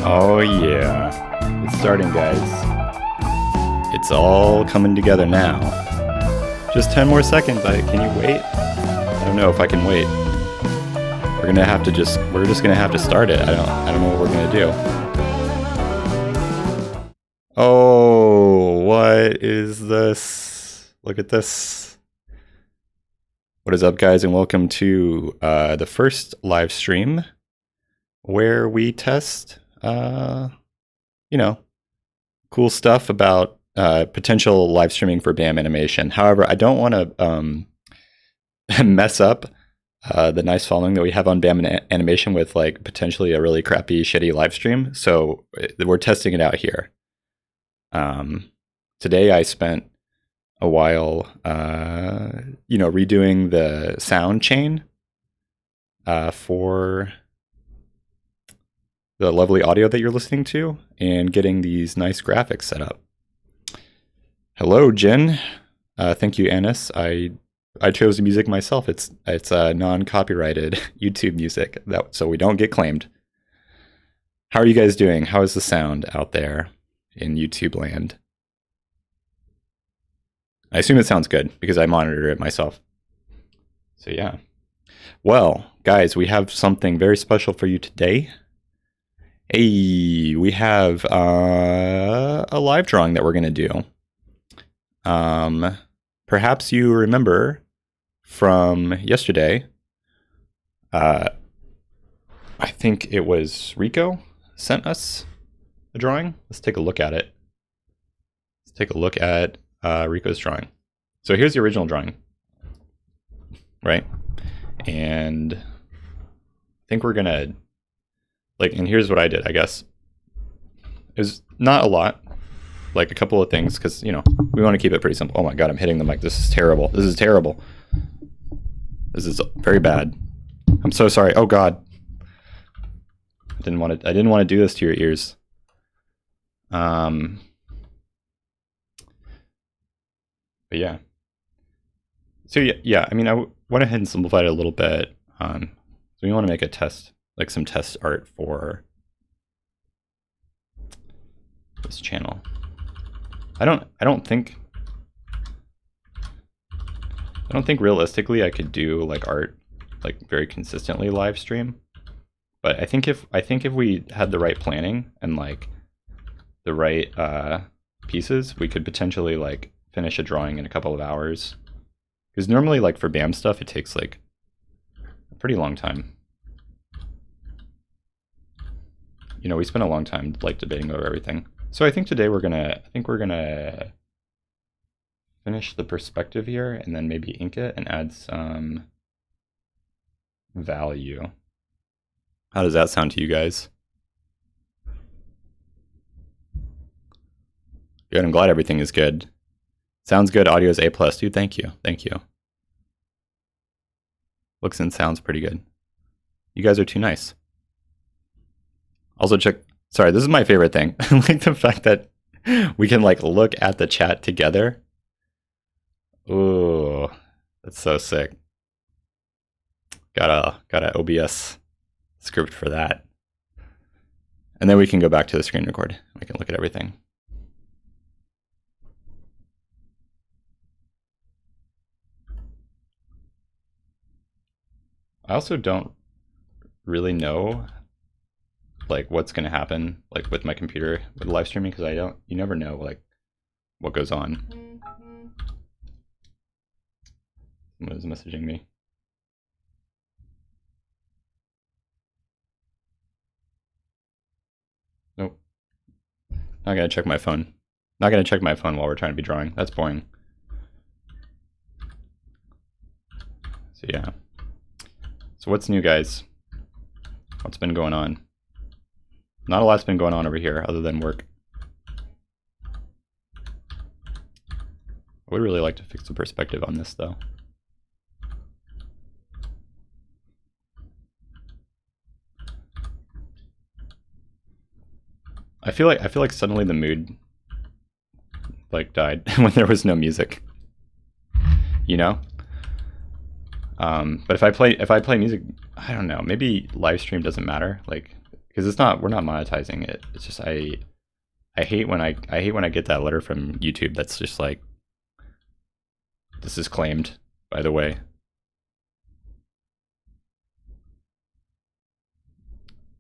Oh yeah, it's starting, guys. It's all coming together now. Just 10 more seconds. Can you wait? I don't know if I can wait. We're just gonna have to start it. I don't know what we're gonna do. Oh, what is this? Look at this. What is up, guys, and welcome to the first live stream where we test, cool stuff about potential live streaming for BAM animation. However, I don't want to mess up the nice following that we have on BAM animation with like potentially a really crappy, shitty live stream. So we're testing it out here. Today I spent a while, redoing the sound chain for the lovely audio that you're listening to and getting these nice graphics set up. Hello, Jen. Thank you, Anis. I chose the music myself. It's non-copyrighted YouTube music, so we don't get claimed. How are you guys doing? How is the sound out there in YouTube land? I assume it sounds good because I monitor it myself. So yeah. Well, guys, we have something very special for you today. Hey, we have a live drawing that we're going to do. Perhaps you remember from yesterday, I think it was Rico sent us a drawing. Let's take a look at it. Let's take a look at Rico's drawing. So here's the original drawing, right? And I think we're going to and here's what I did, I guess. It was not a lot, like a couple of things, because, we want to keep it pretty simple. Oh my God, I'm hitting the mic. This is terrible. This is terrible. This is very bad. I'm so sorry. Oh God. I didn't want to do this to your ears. But yeah. So yeah, I mean, I went ahead and simplified it a little bit. So we want to make a test, like some test art for this channel. I don't think realistically I could do like art like very consistently live stream. But I think if we had the right planning and like the right pieces, we could potentially like finish a drawing in a couple of hours. Because normally like for BAM stuff it takes like a pretty long time. We spent a long time like debating over everything. So I think today we're gonna finish the perspective here and then maybe ink it and add some value. How does that sound to you guys? Good, I'm glad everything is good. Sounds good, audio is A+, dude, thank you. Looks and sounds pretty good. You guys are too nice. Also check, sorry, this is my favorite thing. Like the fact that we can like look at the chat together. Ooh, that's so sick. Got a OBS script for that. And then we can go back to the screen record. We can look at everything. I also don't really know like what's going to happen like with my computer with live streaming, because you never know like what goes on. Someone is messaging me. Nope. Not gonna check my phone. Not gonna check my phone while we're trying to be drawing. That's boring. So yeah. So what's new, guys? What's been going on? Not a lot's been going on over here other than work. I would really like to fix the perspective on this though. I feel like suddenly the mood like died when there was no music. But if I play music, I don't know, maybe live stream doesn't matter, like because we're not monetizing it. It's just I hate when I hate when I get that letter from YouTube that's just like, this is claimed, by the way.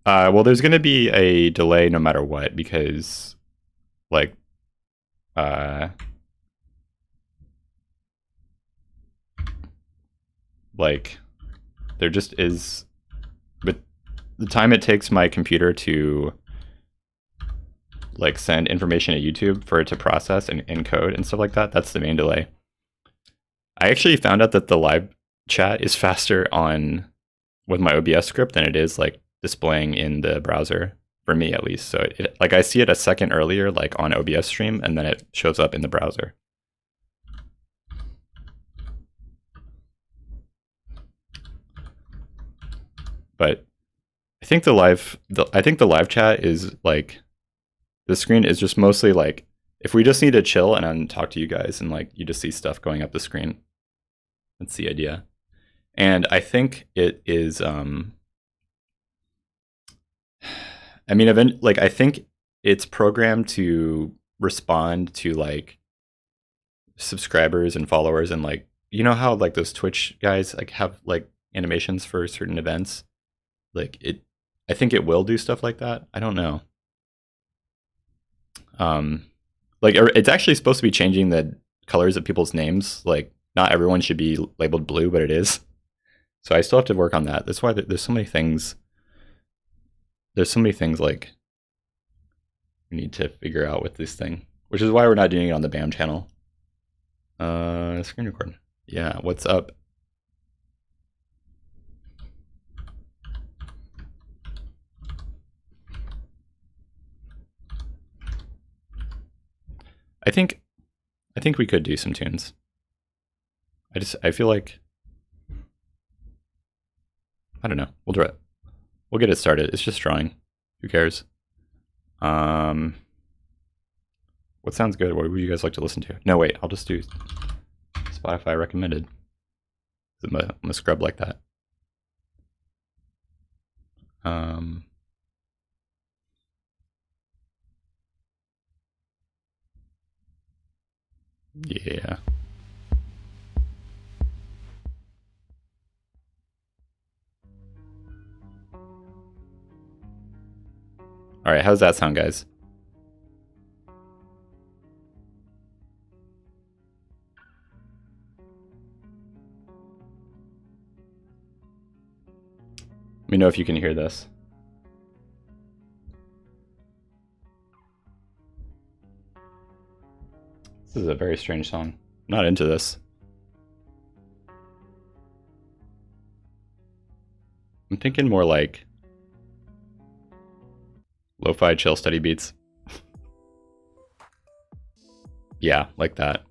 Well, there's going to be a delay no matter what, because like there just is, but the time it takes my computer to like send information to YouTube for it to process and encode and stuff like that, that's the main delay. I actually found out that the live chat is faster with my OBS script than it is like displaying in the browser, for me at least. So like I see it a second earlier like on OBS stream, and then it shows up in the browser. But I think the live chat is like, the screen is just mostly like, if we just need to chill and then talk to you guys and like you just see stuff going up the screen. That's the idea. And I think it is I mean, like I think it's programmed to respond to like subscribers and followers, and like, you know how like those Twitch guys like have like animations for certain events? Like I think it will do stuff like that. I don't know. Like it's actually supposed to be changing the colors of people's names. Like not everyone should be labeled blue, but it is. So I still have to work on that. That's why there's so many things. There's so many things like we need to figure out with this thing, which is why we're not doing it on the BAM channel. Screen record. Yeah, what's up? I think we could do some tunes. I feel like, I don't know. We'll do it. We'll get it started. It's just drawing. Who cares? What sounds good? What would you guys like to listen to? No, wait. I'll just do Spotify recommended. I'm gonna scrub like that. Yeah. All right, how's that sound, guys? Let me know if you can hear this. This is a very strange song. I'm not into this. I'm thinking more like lo-fi chill study beats. Yeah, like that.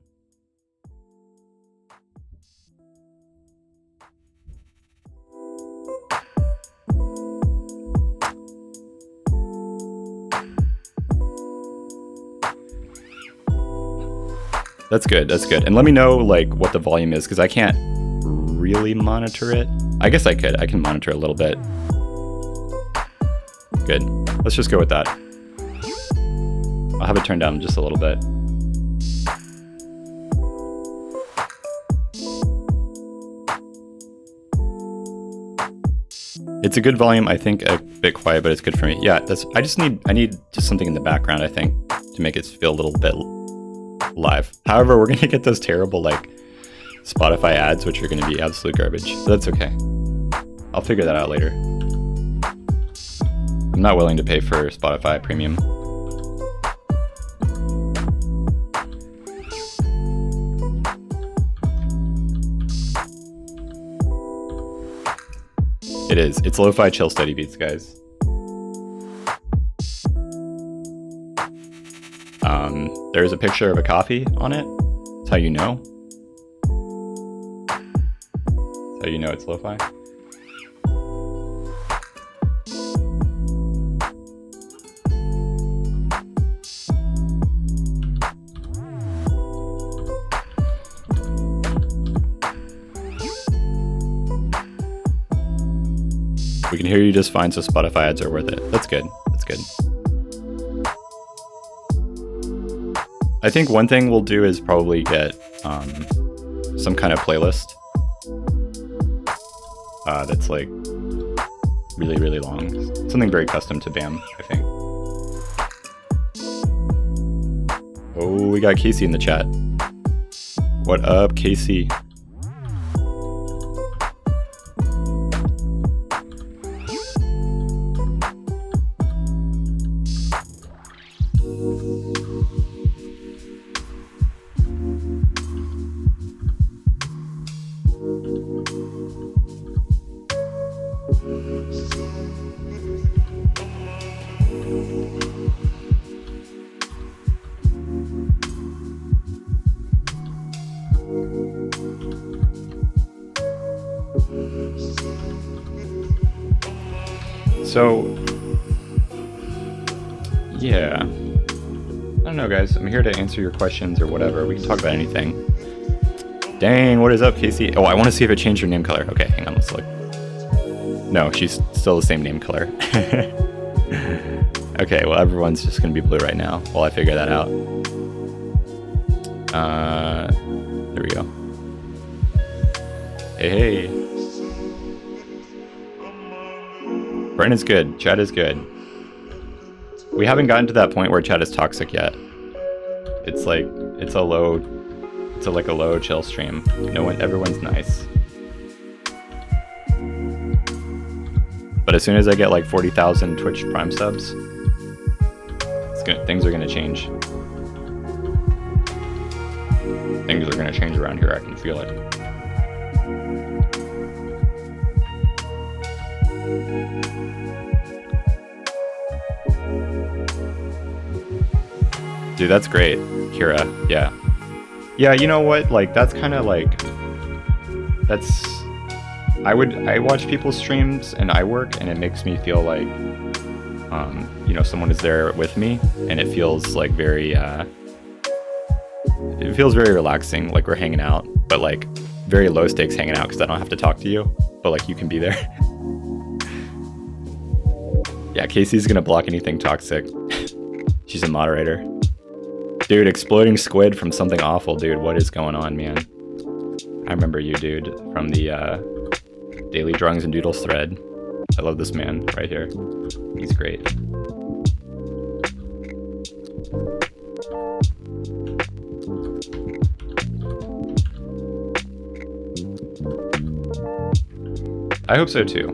That's good, that's good. And let me know like what the volume is, because I can't really monitor it. I guess I could. I can monitor a little bit. Good. Let's just go with that. I'll have it turned down just a little bit. It's a good volume. I think a bit quiet, but it's good for me. Yeah, I need just something in the background, I think, to make it feel a little bit live. However, we're gonna get those terrible like Spotify ads, which are gonna be absolute garbage. But that's okay. I'll figure that out later. I'm not willing to pay for Spotify Premium. It is. It's lo-fi chill study beats, guys. There's a picture of a coffee on it. That's how you know. That's how you know it's lo-fi. We can hear you just fine, so Spotify ads are worth it. That's good. That's good. I think one thing we'll do is probably get some kind of playlist that's like really, really long. Something very custom to BAM, I think. Oh, we got Casey in the chat. What up, Casey? So, yeah, I don't know, guys. I'm here to answer your questions or whatever. We can talk about anything. Dang, what is up, Casey? Oh, I want to see if it changed her name color. Okay, hang on, let's look. No, she's still the same name color. Okay, well, everyone's just going to be blue right now while I figure that out. There we go. Hey, hey. Brent is good. Chat is good. We haven't gotten to that point where chat is toxic yet. It's like it's like a low chill stream. Everyone's nice. But as soon as I get like 40,000 Twitch Prime subs, things are gonna change. Things are gonna change around here. I can feel it. Dude, that's great, Kira. Yeah. Yeah, you know what? Like, that's kind of like... I watch people's streams and I work, and it makes me feel like, you know, someone is there with me, and it feels like very, it feels very relaxing, like we're hanging out, but like very low stakes hanging out because I don't have to talk to you, but like you can be there. Yeah, Casey's gonna block anything toxic. She's a moderator. Dude, exploding squid from something awful, dude. What is going on, man? I remember you, dude, from the Daily Drawings and Doodles thread. I love this man right here. He's great. I hope so too.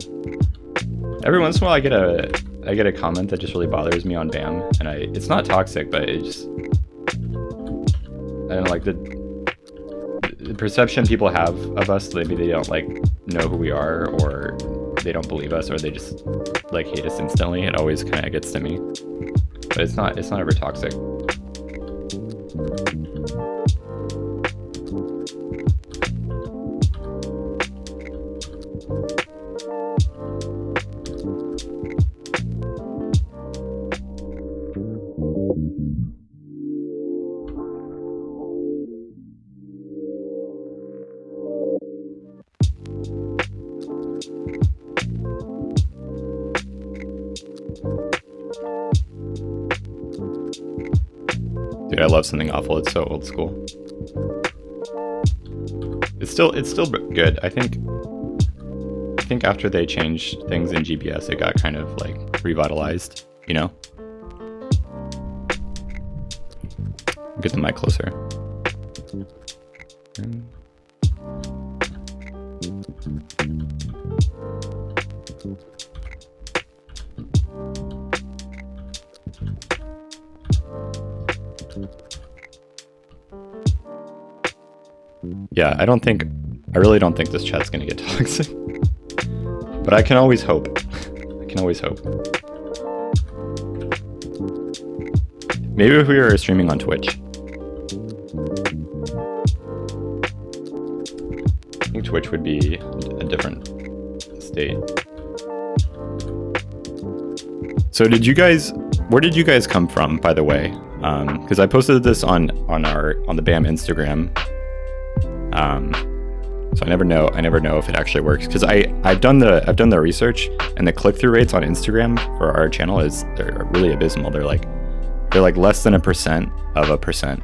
Every once in a while I get a comment that just really bothers me on BAM, and it's not toxic, but it just, I don't know, like the perception people have of us, maybe they don't like know who we are, or they don't believe us, or they just like hate us instantly. It always kind of gets to me, but it's not ever toxic. Dude, I love Something Awful. It's so old school. It's still good. I think after they changed things in GBS, it got kind of like revitalized, you know? Get the mic closer. Yeah, I really don't think this chat's gonna get toxic. But I can always hope. I can always hope. Maybe if we were streaming on Twitch. I think Twitch would be a different state. So where did you guys come from, by the way? Because I posted this on the BAM Instagram. So I never know if it actually works, because I've done the research, and the click-through rates on Instagram for our channel they're really abysmal. They're like less than 1% of a percent.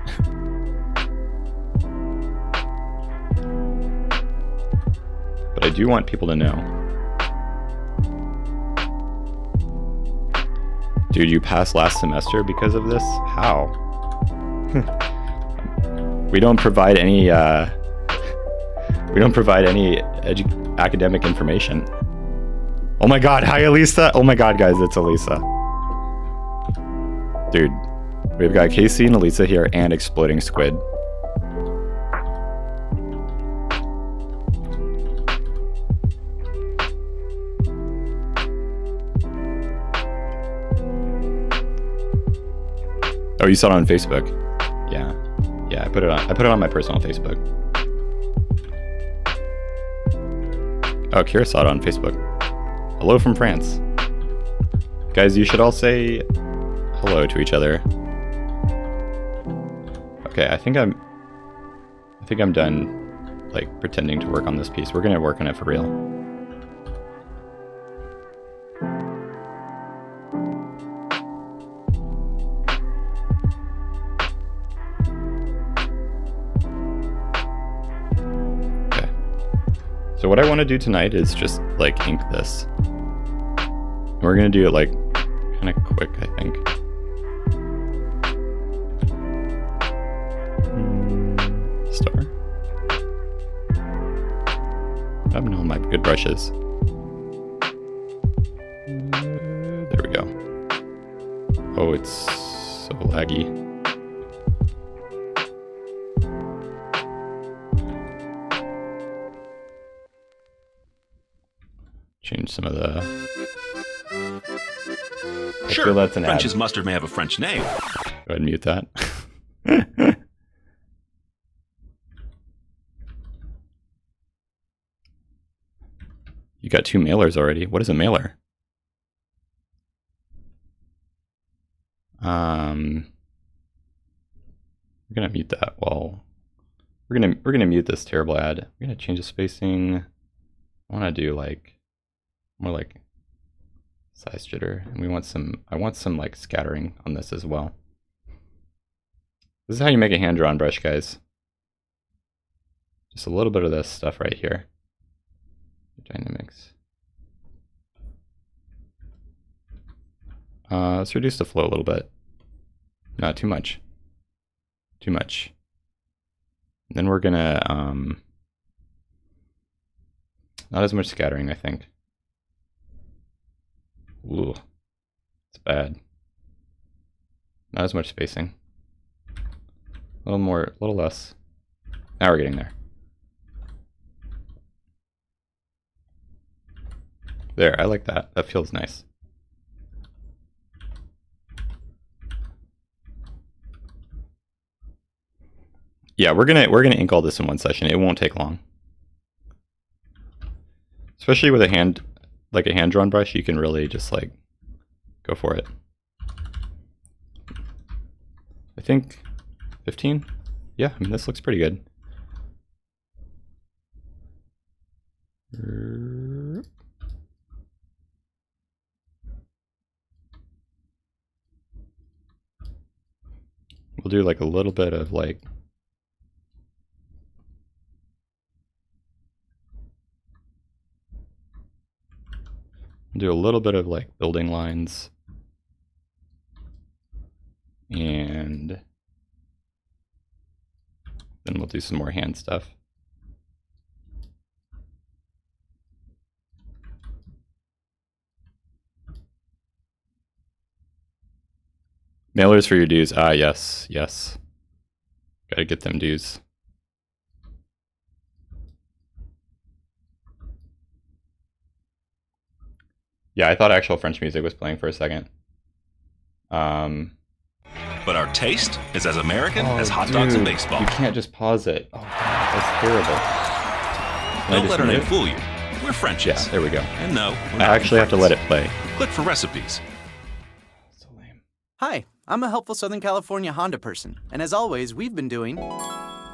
But I do want people to know. Dude, you passed last semester because of this? How? We don't provide any academic information. Oh my god, hi Elisa! Oh my god, guys, it's Elisa. Dude, we've got Casey and Elisa here and Exploding Squid. Oh, you saw it on Facebook? Yeah. Yeah, I put it on my personal Facebook. Oh, Kira saw it on Facebook. Hello from France. Guys, you should all say hello to each other. Okay, I think I'm done, like, pretending to work on this piece. We're gonna work on it for real. So what I want to do tonight is just like ink this. We're gonna do it like kind of quick, I think. Star. I have all my good brushes. There we go. Oh, it's so laggy. Change some of the... Sure, that's an French's ad. mustard may have a French name. Go ahead and mute that. You got 2 mailers already. What is a mailer? We're gonna mute that while we're gonna mute this terrible ad. We're gonna change the spacing. I want to do like more like size jitter, and I want some like scattering on this as well. This is how you make a hand-drawn brush, guys. Just a little bit of this stuff right here. Dynamics. Let's reduce the flow a little bit. Not too much. Too much. And then we're gonna not as much scattering, I think. Ooh, it's bad. Not as much spacing. A little more, a little less. Now we're getting there. There, I like that. That feels nice. Yeah, we're gonna ink all this in one session. It won't take long. Especially with a hand-drawn brush, you can really just like go for it. I think 15? Yeah, I mean, this looks pretty good. We'll do like a little bit of like do a little bit of like building lines, and then we'll do some more hand stuff. Mailers for your dues. Ah, yes, yes. Gotta get them dues. Yeah, I thought actual French music was playing for a second. But our taste is as American as hot dogs and baseball. You can't just pause it. Oh, God, that's terrible. Don't let our name fool you. We're Frenchies. Yeah, there we go. And no, we're I not actually have to let friends. it play. Click for recipes. So lame. Hi, I'm a helpful Southern California Honda person, and as always, we've been doing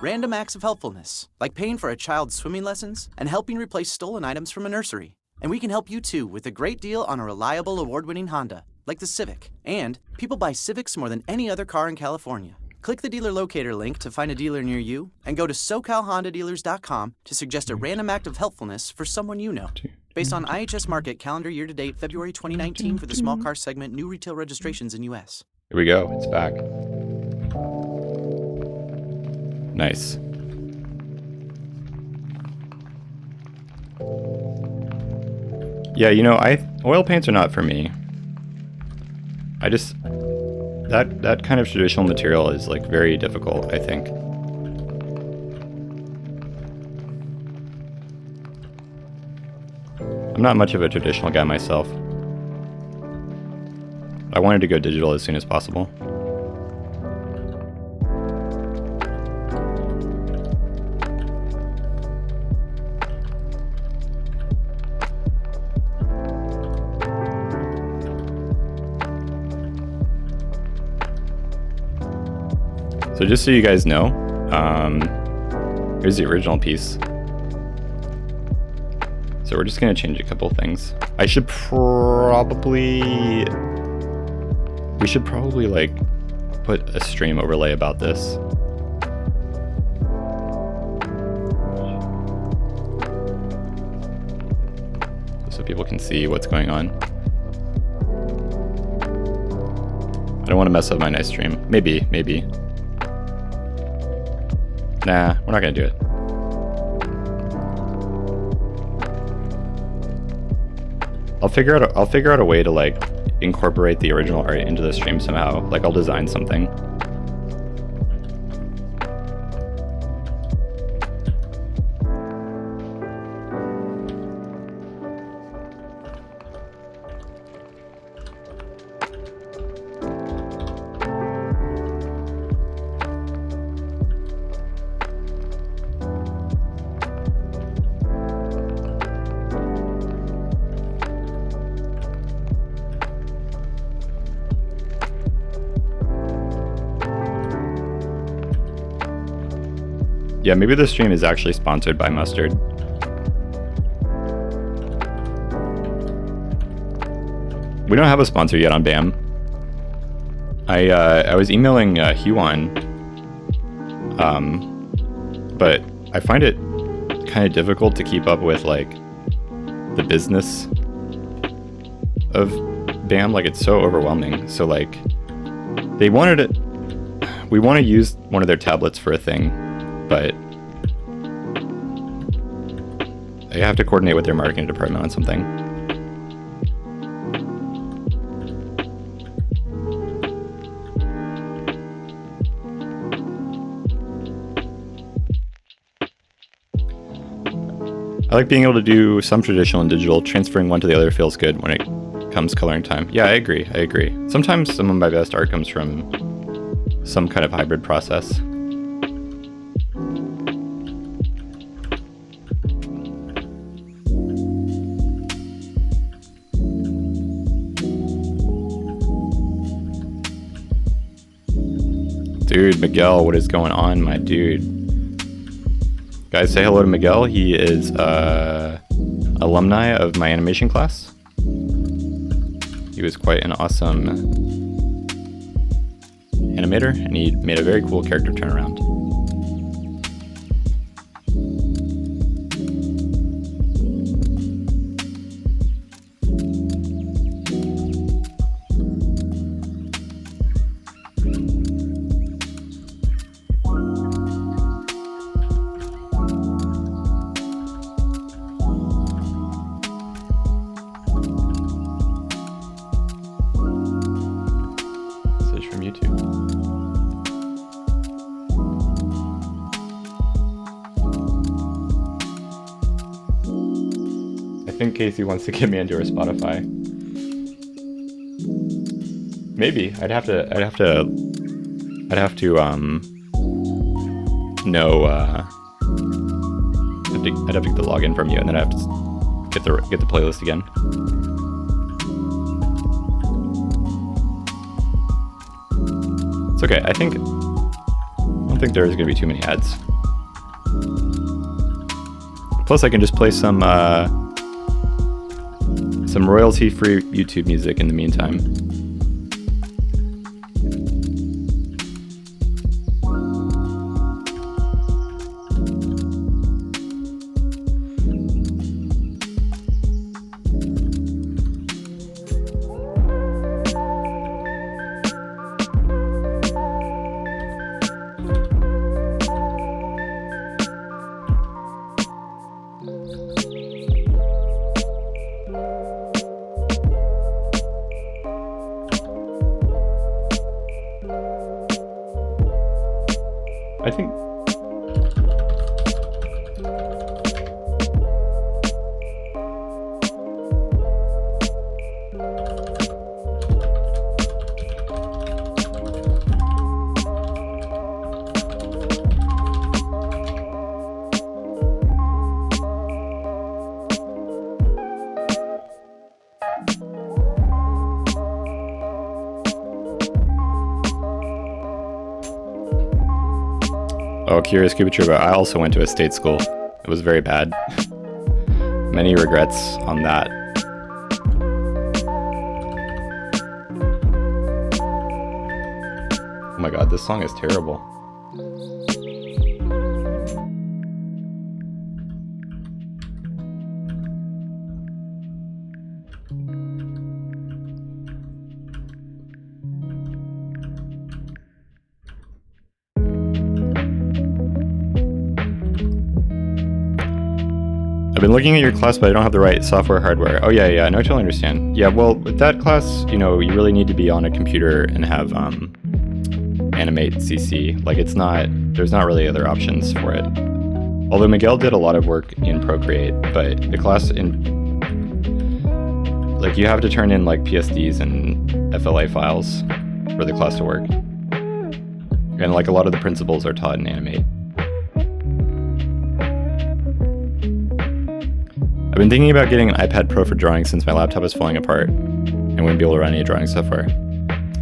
Random acts of helpfulness, like paying for a child's swimming lessons and helping replace stolen items from a nursery. And we can help you too with a great deal on a reliable award-winning Honda, like the Civic. And people buy Civics more than any other car in California. Click the dealer locator link to find a dealer near you and go to SoCalHondaDealers.com to suggest a random act of helpfulness for someone you know. Based on IHS Market calendar year-to-date February 2019 for the small car segment, new retail registrations in U.S. Here we go. It's back. Nice. Yeah, oil paints are not for me. I just that kind of traditional material is like very difficult, I think. I'm not much of a traditional guy myself. I wanted to go digital as soon as possible. So just so you guys know, here's the original piece. So we're just gonna change a couple things. We should probably like put a stream overlay about this. So people can see what's going on. I don't want to mess up my nice stream. Maybe. Nah, we're not gonna do it. I'll figure out a way to like incorporate the original art into the stream somehow. Like I'll design something. Yeah, maybe the stream is actually sponsored by Mustard. We don't have a sponsor yet on BAM. I was emailing Huan, but I find it kind of difficult to keep up with like the business of BAM. Like it's so overwhelming. So like we want to use one of their tablets for a thing, but I have to coordinate with their marketing department on something. I like being able to do some traditional and digital. Transferring one to the other feels good when it comes coloring time. Yeah, I agree. Sometimes some of my best art comes from some kind of hybrid process. Dude, Miguel, what is going on, my dude? Guys, say hello to Miguel. He is alumni of my animation class. He was quite an awesome animator, and he made a very cool character turnaround. Casey wants to get me into her Spotify. Maybe I'd have to I'd have to get the login from you, and then I have to get the playlist again. It's okay. I don't think think there's going to be too many ads. Plus, I can just play some royalty-free YouTube music in the meantime. I think Oh, Curious Kubachuba. I also went to a state school. It was very bad. Many regrets on that. Oh my god, this song is terrible. I've been looking at your class, but I don't have the right software hardware. Oh yeah, I know, I totally understand. Yeah, well, with that class, you know, you really need to be on a computer and have Animate CC. Like, there's not really other options for it. Although Miguel did a lot of work in Procreate, but the class you have to turn in like PSDs and FLA files for the class to work. And like a lot of the principles are taught in Animate. I've been thinking about getting an iPad Pro for drawing since my laptop is falling apart and wouldn't be able to run any drawing software.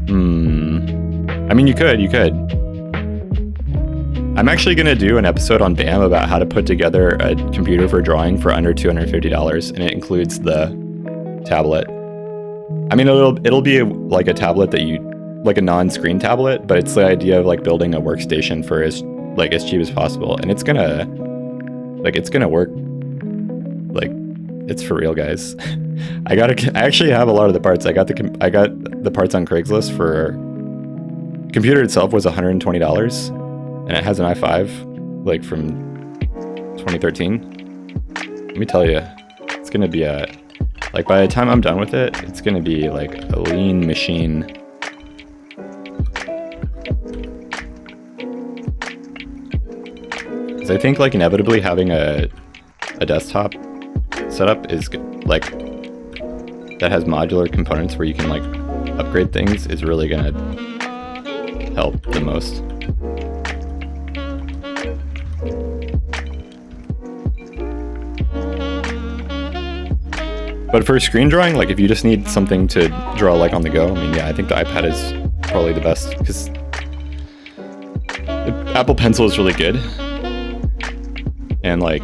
I mean, you could. I'm actually going to do an episode on BAM about how to put together a computer for drawing for under $250, and it includes the tablet. I mean, it'll be like a tablet like a non-screen tablet, but it's the idea of like building a workstation for as cheap as possible, and it's gonna work. Like, it's for real, guys. I actually have a lot of the parts. I got the parts on Craigslist for. Computer itself was $120, and it has an i5, like from 2013. Let me tell you, it's gonna be by the time I'm done with it, it's gonna be like a lean machine. Because I think like inevitably having a desktop setup is like that has modular components where you can like upgrade things is really gonna help the most. But for screen drawing, like if you just need something to draw like on the go, I mean, yeah, I think the iPad is probably the best because the Apple Pencil is really good. And like,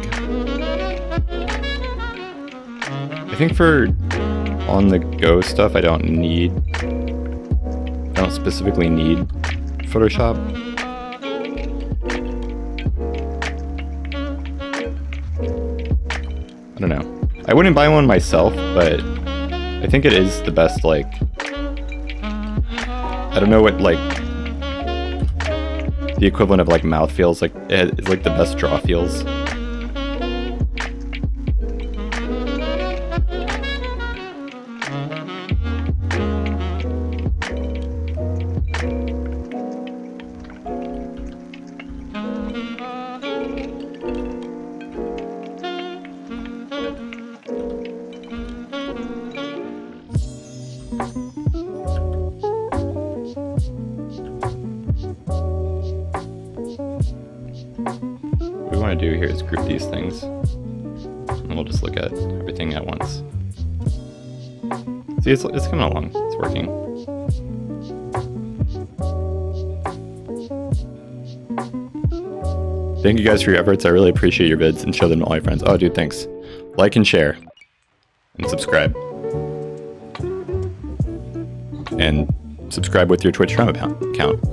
I think for on the go stuff, I don't specifically need Photoshop. I don't know. I wouldn't buy one myself, but I think it is the best, like, I don't know what, like, the equivalent of, like, mouth feels like. It's, like, the best draw feels. What we want to do here is group these things, and we'll just look at everything at once. See, it's coming along. It's working. Thank you guys for your efforts. I really appreciate your vids and show them to all your friends. Oh, dude, thanks. Like and share. And subscribe. And subscribe with your Twitch Prime account.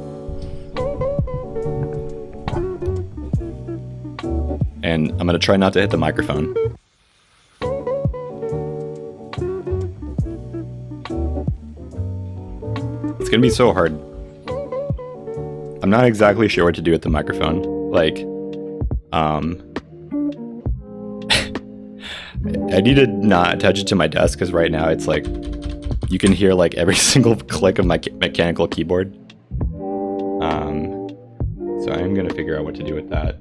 And I'm going to try not to hit the microphone. It's going to be so hard. I'm not exactly sure what to do with the microphone. Like, I need to not attach it to my desk because right now it's like, you can hear like every single click of my mechanical keyboard. So I'm going to figure out what to do with that.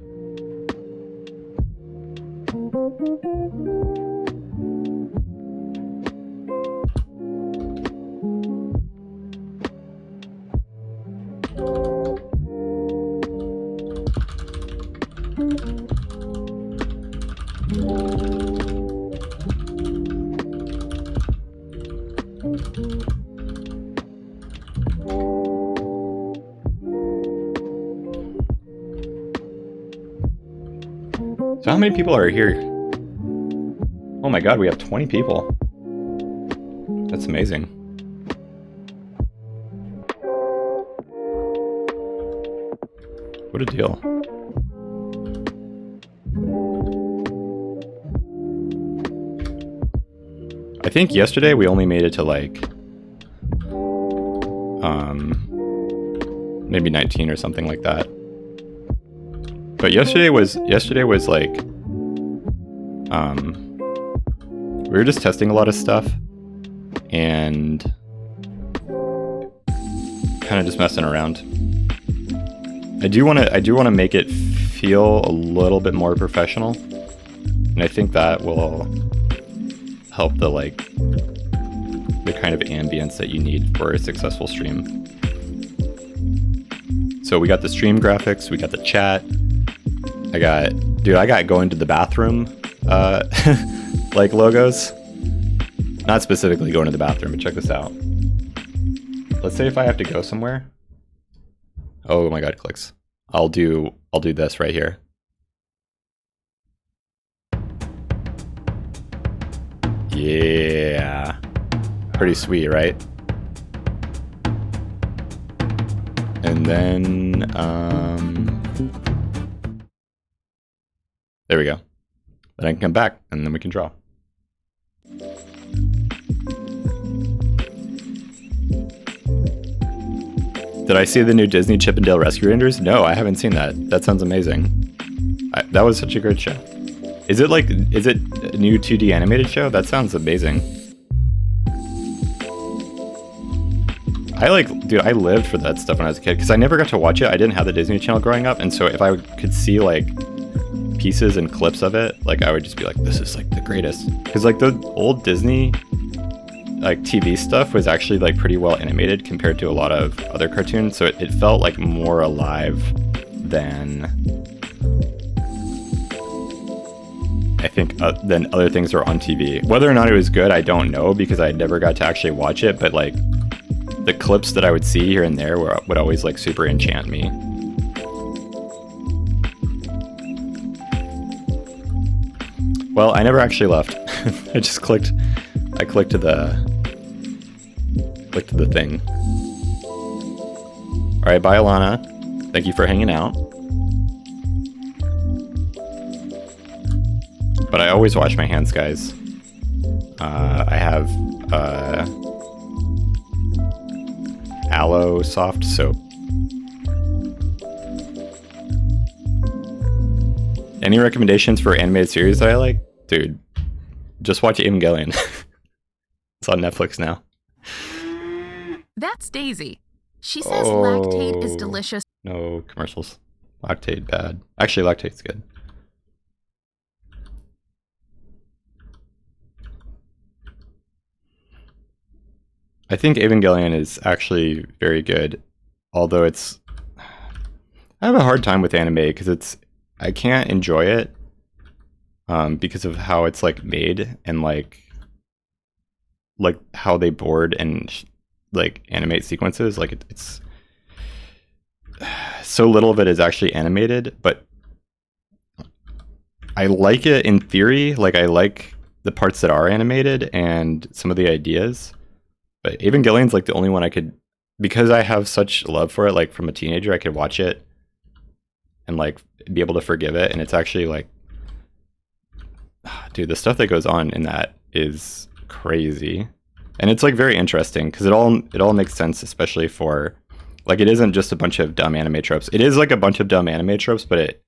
So how many people are here? Oh my god, we have 20 people. That's amazing. What a deal. I think yesterday we only made it to like maybe 19 or something like that. But yesterday was like we were just testing a lot of stuff and kind of just messing around. I do want to make it feel a little bit more professional, and I think that will help the kind of ambience that you need for a successful stream. So we got the stream graphics, we got the chat. I got going to the bathroom like logos. Not specifically going to the bathroom, but check this out. Let's say if I have to go somewhere. Oh my god, clicks. I'll do this right here. Yeah. Pretty sweet, right? And then there we go. Then I can come back and then we can draw. Did I see the new Disney Chip 'n Dale Rescue Rangers? No, I haven't seen that. That sounds amazing. That was such a good show. Is it a new 2D animated show? That sounds amazing. I lived for that stuff when I was a kid because I never got to watch it. I didn't have the Disney Channel growing up, and so if I could see like pieces and clips of it, like I would just be like, this is like the greatest. Because like the old Disney like TV stuff was actually like pretty well animated compared to a lot of other cartoons, so it felt like more alive than I think than other things that are on TV. Whether or not it was good, I don't know because I never got to actually watch it, but like the clips that I would see here and there would always like super enchant me. Well, I never actually left. I just clicked to the thing. All right, bye, Alana. Thank you for hanging out. But I always wash my hands, guys. I have aloe soft soap. Any recommendations for animated series that I like? Dude, just watch Evangelion. It's on Netflix now. That's Daisy. She says Lactaid is delicious. No commercials. Lactaid bad. Actually, Lactaid's good. I think Evangelion is actually very good, although I have a hard time with anime because I can't enjoy it because of how it's like made and like how they board and like animate sequences. Like it's so little of it is actually animated, but I like it in theory. Like I like the parts that are animated and some of the ideas. But Evangelion's like the only one I could, because I have such love for it. Like from a teenager, I could watch it and like be able to forgive it. And it's actually like, dude, the stuff that goes on in that is crazy, and it's like very interesting because it all makes sense, especially for like it isn't just a bunch of dumb anime tropes. It is like a bunch of dumb anime tropes, but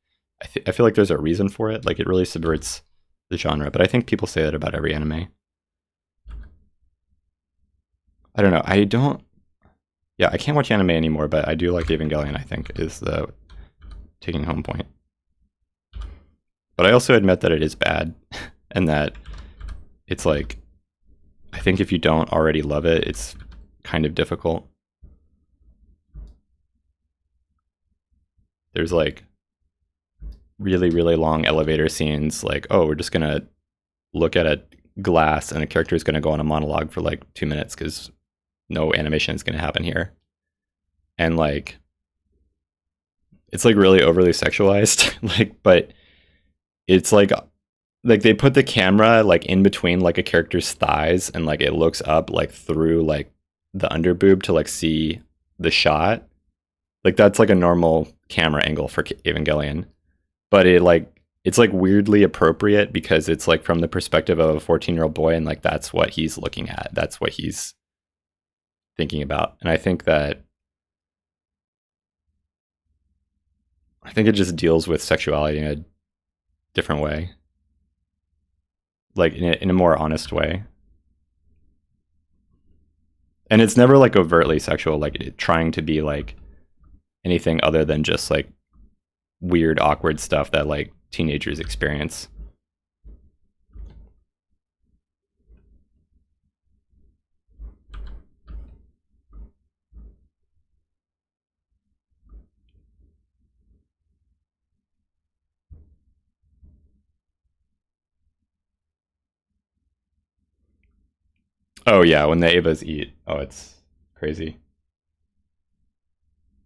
I feel like there's a reason for it. Like it really subverts the genre. But I think people say that about every anime. I don't know. I don't. Yeah, I can't watch anime anymore, but I do like Evangelion. I think is the taking home point. But I also admit that it is bad, and that it's like, I think if you don't already love it, it's kind of difficult. There's like really, really long elevator scenes, like, oh, we're just gonna look at a glass and a character is gonna go on a monologue for like 2 minutes because no animation is gonna happen here. And like, it's like really overly sexualized, like, but it's like they put the camera like in between like a character's thighs and like it looks up like through like the underboob to like see the shot. Like that's like a normal camera angle for Evangelion, but it's like weirdly appropriate because it's like from the perspective of a 14-year-old boy, and like that's what he's looking at, that's what he's thinking about. And I think it just deals with sexuality in a different way, like in a more honest way. And it's never like overtly sexual, like trying to be like anything other than just like weird, awkward stuff that like teenagers experience. Oh yeah, when the Avas eat, oh it's crazy.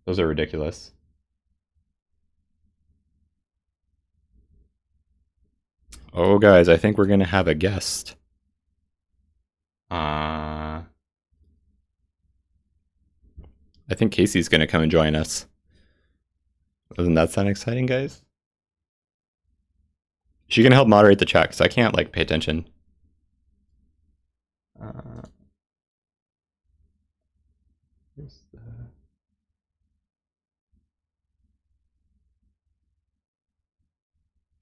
Those are ridiculous. Oh guys, I think we're gonna have a guest. I think Casey's gonna come and join us. Doesn't that sound exciting, guys? She can help moderate the chat because I can't like pay attention. Here's the...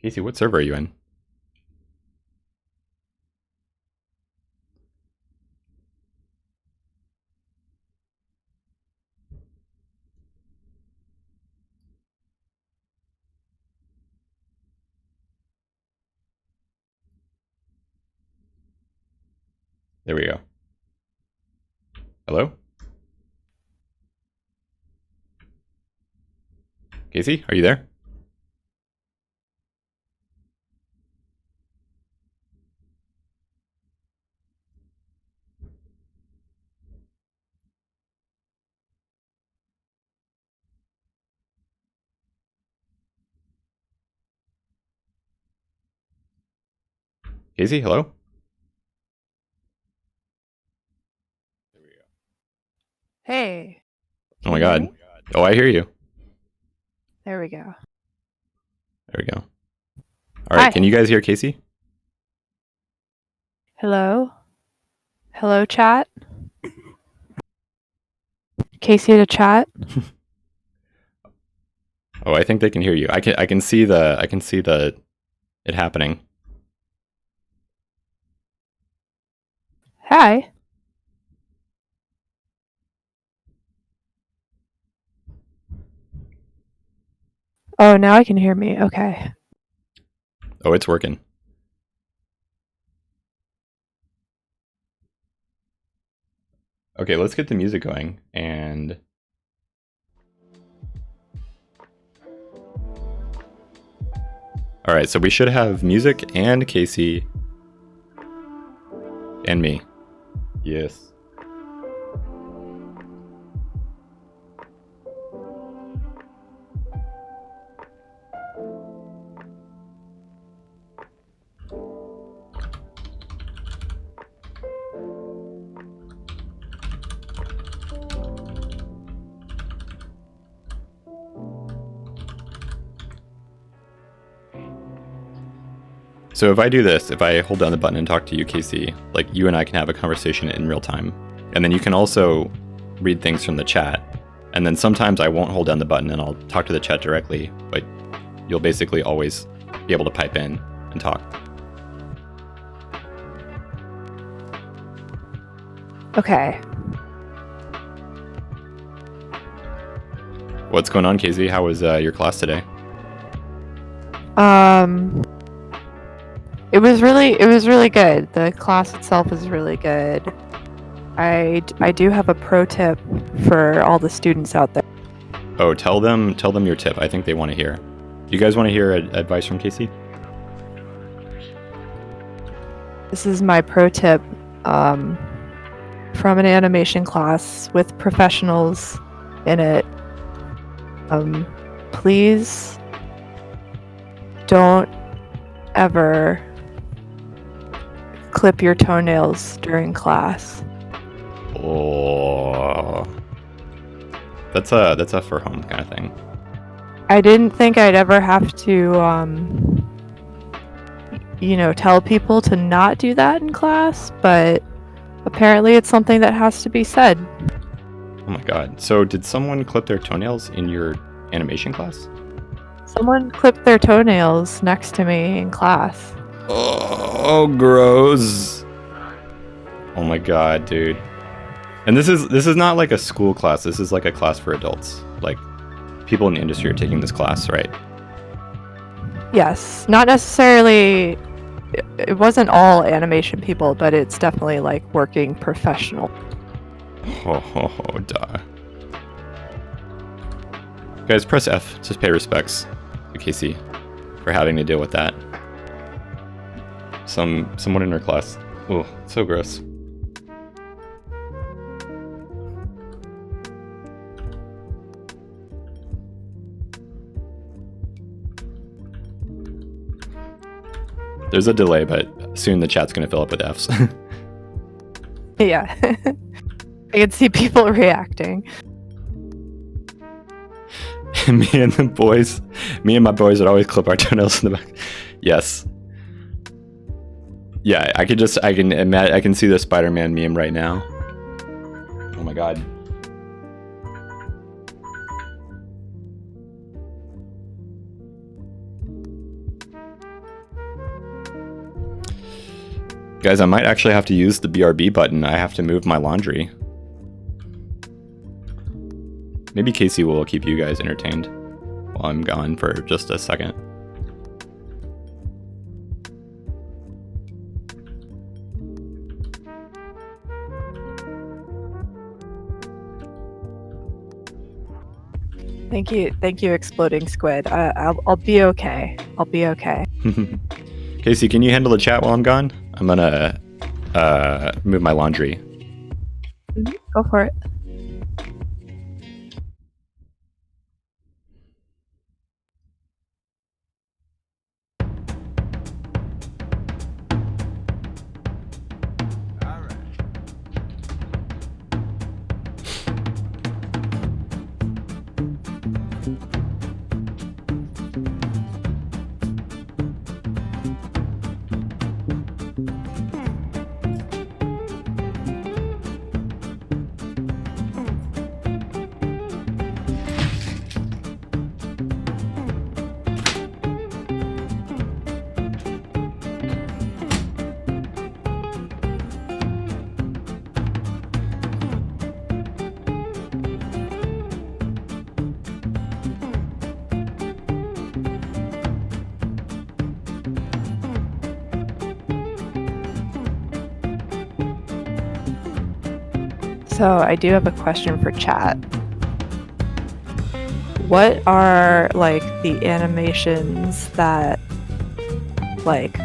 Casey, what server are you in? There we go. Hello? Casey, are you there? Casey, hello? Hey. Oh my Can you hear god. me? Oh, I hear you. There we go. There we go. All right, Hi. can you guys hear Casey? Hello? Hello, chat? Casey to chat? Oh, I think they can hear you. I can see it happening. Hi. Oh, now I can hear me. Okay. Oh, it's working. Okay, let's get the music going and all right, so we should have music and Casey and me. Yes. So if I do this, if I hold down the button and talk to you, Casey, like you and I can have a conversation in real time. And then you can also read things from the chat. And then sometimes I won't hold down the button and I'll talk to the chat directly, but you'll basically always be able to pipe in and talk. Okay. What's going on, Casey? How was your class today? It was really good. The class itself is really good. I do have a pro tip for all the students out there. Oh, tell them your tip. I think they want to hear. Do you guys want to hear advice from Casey? This is my pro tip from an animation class with professionals in it. Please don't ever clip your toenails during class. Oh, that's a for home kind of thing. I didn't think I'd ever have to, tell people to not do that in class, but apparently it's something that has to be said. Oh my god. So did someone clip their toenails in your animation class? Someone clipped their toenails next to me in class. Oh, gross. Oh my god, dude. And this is not like a school class. This is like a class for adults. Like people in the industry are taking this class, right? Yes, not necessarily. It wasn't all animation people, but it's definitely like working professional. Oh, duh. Guys, press F. Just pay respects to Casey for having to deal with that. Someone in her class. Oh, so gross. There's a delay, but soon the chat's gonna fill up with Fs. Yeah. I can see people reacting. Me and my boys would always clip our toenails in the back. Yes. Yeah, I can see the Spider-Man meme right now. Oh my god. Guys, I might actually have to use the BRB button. I have to move my laundry. Maybe Casey will keep you guys entertained while I'm gone for just a second. Thank you, Exploding Squid. I'll be okay. I'll be okay. Casey, can you handle the chat while I'm gone? I'm gonna move my laundry. Go for it. So I do have a question for chat. What are like the animations that like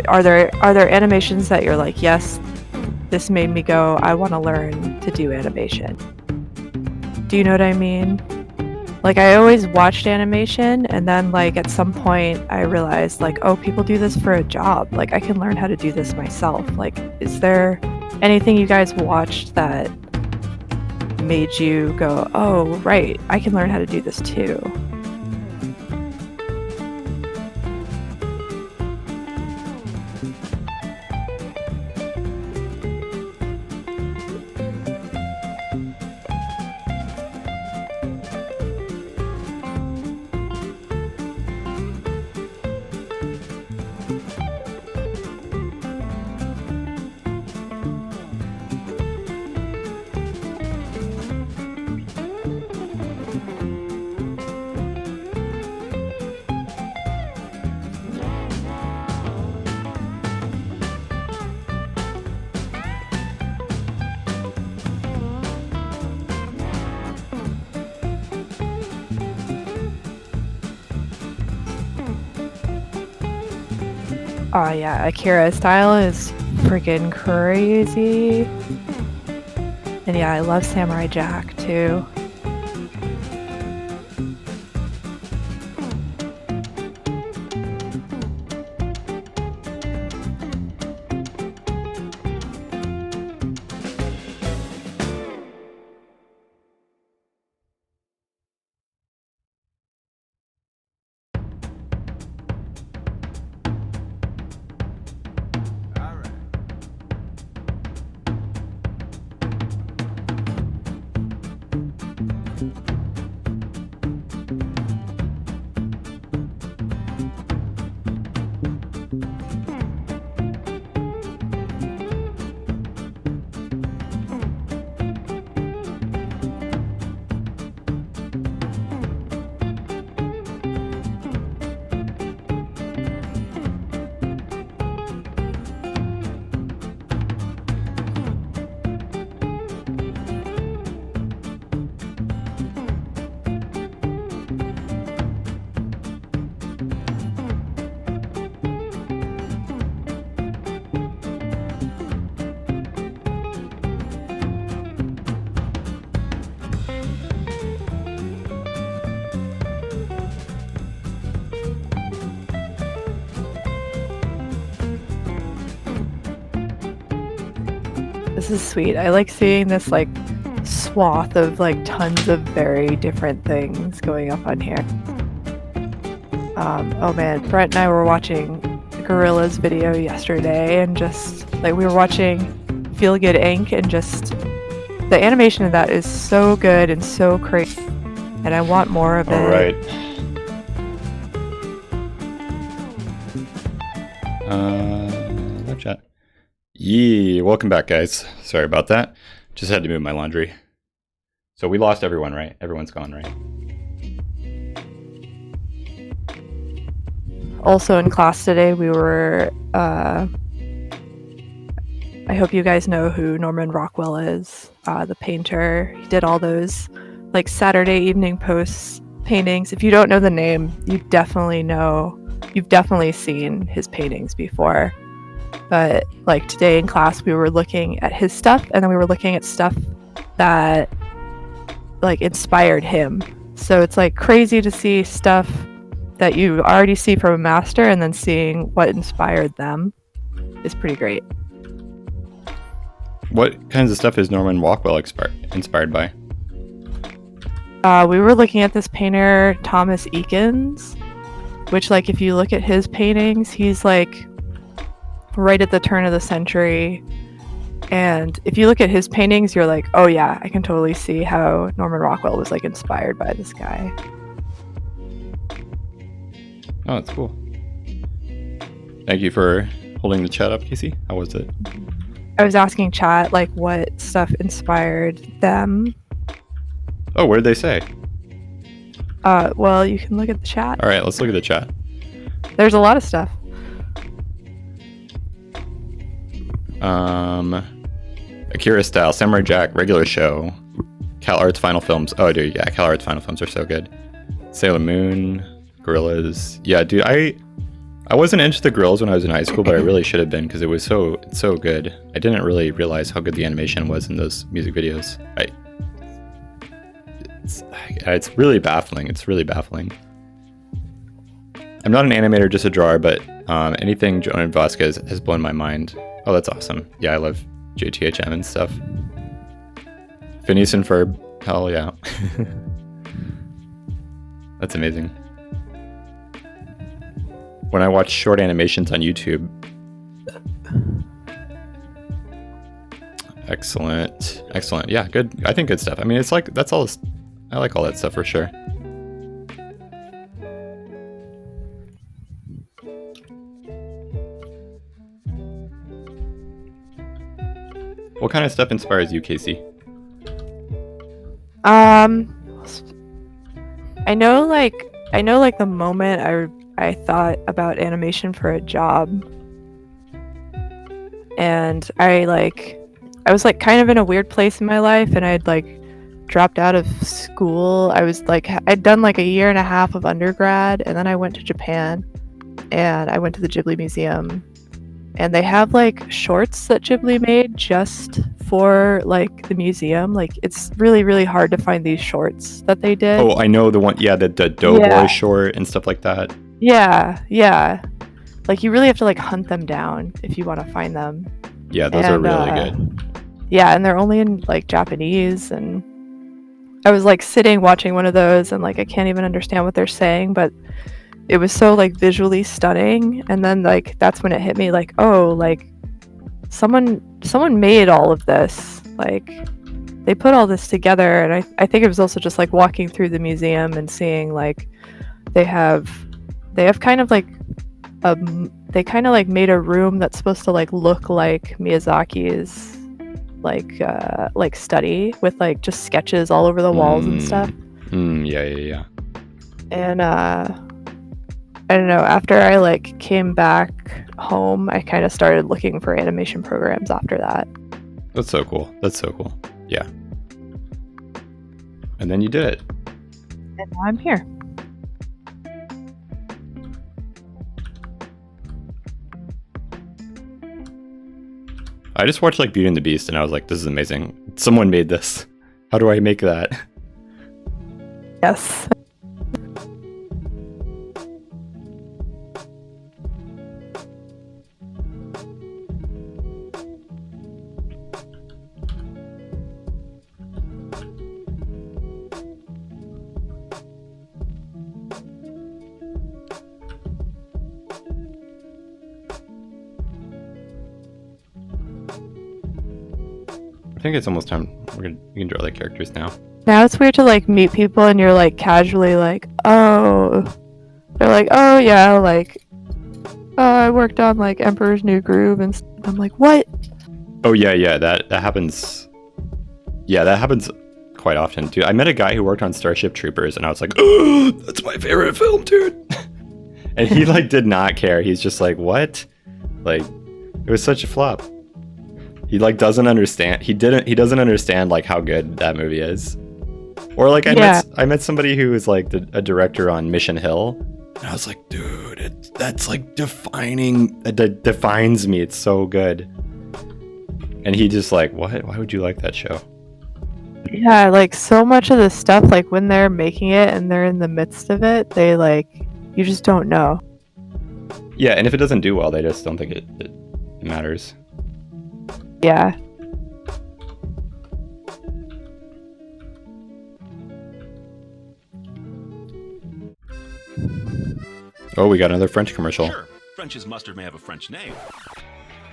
are there animations that you're like, yes, this made me go, I want to learn to do animation? Do you know what I mean? Like I always watched animation and then like at some point I realized like, oh, people do this for a job. Like I can learn how to do this myself. Like is there anything you guys watched that made you go, oh, right, I can learn how to do this too? Oh yeah, Akira's style is freaking crazy. And yeah, I love Samurai Jack too. This is sweet. I like seeing this like swath of like tons of very different things going up on here. Oh man, Brett and I were watching Gorilla's video yesterday, and just like we were watching Feel Good Inc. and just the animation of that is so good and so crazy, and I want more of it. All right. Live chat. Yeah, welcome back, guys. Sorry about that. Just had to move my laundry. So we lost everyone, right? Everyone's gone, right? Also in class today, we were, I hope you guys know who Norman Rockwell is, the painter. He did all those like Saturday evening posts paintings. If you don't know the name, you've definitely seen his paintings before. But like today in class, we were looking at his stuff, and then we were looking at stuff that like inspired him. So it's like crazy to see stuff that you already see from a master, and then seeing what inspired them is pretty great. What kinds of stuff is Norman Rockwell inspired by? We were looking at this painter, Thomas Eakins, which like if you look at his paintings, he's like right at the turn of the century. And if you look at his paintings, you're like, oh yeah, I can totally see how Norman Rockwell was like inspired by this guy. Oh, that's cool. Thank you for holding the chat up, Casey. How was it? I was asking chat like what stuff inspired them. Oh, what did they say? Well, you can look at the chat. All right, let's look at the chat. There's a lot of stuff. Akira Style, Samurai Jack, regular show, Cal Arts Final Films. Oh, dude, yeah, Cal Arts Final Films are so good. Sailor Moon, Gorillas. Yeah, dude, I wasn't into the Gorillas when I was in high school, but I really should have been because it was so good. I didn't really realize how good the animation was in those music videos. It's really baffling. It's really baffling. I'm not an animator, just a drawer, but anything Jonan Vasquez has blown my mind. Oh, that's awesome. Yeah, I love JTHM and stuff. Phineas and Ferb. Hell yeah. That's amazing. When I watch short animations on YouTube. Excellent. Excellent. Yeah, good. I think good stuff. I mean, it's like, that's all. I like all that stuff for sure. What kind of stuff inspires you, Casey? I know like the moment I thought about animation for a job, and I was like kind of in a weird place in my life, and I'd like dropped out of school. I was like, I'd done like a year and a half of undergrad, and then I went to Japan, and I went to the Ghibli Museum, and they have like shorts that Ghibli made just for like the museum. Like it's really, really hard to find these shorts that they did. Oh, I know the one. Yeah, the Doughboy Yeah. short and stuff like that. Yeah. Like you really have to like hunt them down if you want to find them. Yeah, those are And, really good. Yeah, and they're only in like Japanese, and I was like sitting watching one of those, and like I can't even understand what they're saying, but it was so like visually stunning. And then like that's when it hit me, like, oh, like someone made all of this. Like they put all this together. And I think it was also just like walking through the museum and seeing like they have kind of like they kind of like made a room that's supposed to like look like Miyazaki's like study, with like just sketches all over the walls and stuff. Yeah. And I don't know, after I like came back home, I kind of started looking for animation programs after that. That's so cool. Yeah. And then you did it. And now I'm here. I just watched like Beauty and the Beast, and I was like, this is amazing. Someone made this. How do I make that? Yes. I think it's almost time. We can draw the characters now. Now it's weird to like meet people and you're like casually like, oh, they're like, oh yeah, like, I worked on like Emperor's New Groove, and I'm like, what? Oh yeah, that happens. Yeah, that happens quite often too. I met a guy who worked on Starship Troopers, and I was like, oh, that's my favorite film, dude. And he like did not care. He's just like, what? Like, it was such a flop. He like doesn't understand. He doesn't understand like how good that movie is. Or like I met somebody who was like a director on Mission Hill, and I was like, dude, that's like that defines me. It's so good. And he just like, what? Why would you like that show? Yeah, like so much of the stuff, like when they're making it and they're in the midst of it, they like, you just don't know. Yeah, and if it doesn't do well, they just don't think it matters. Yeah. Oh, we got another French commercial. Sure, French's mustard may have a French name,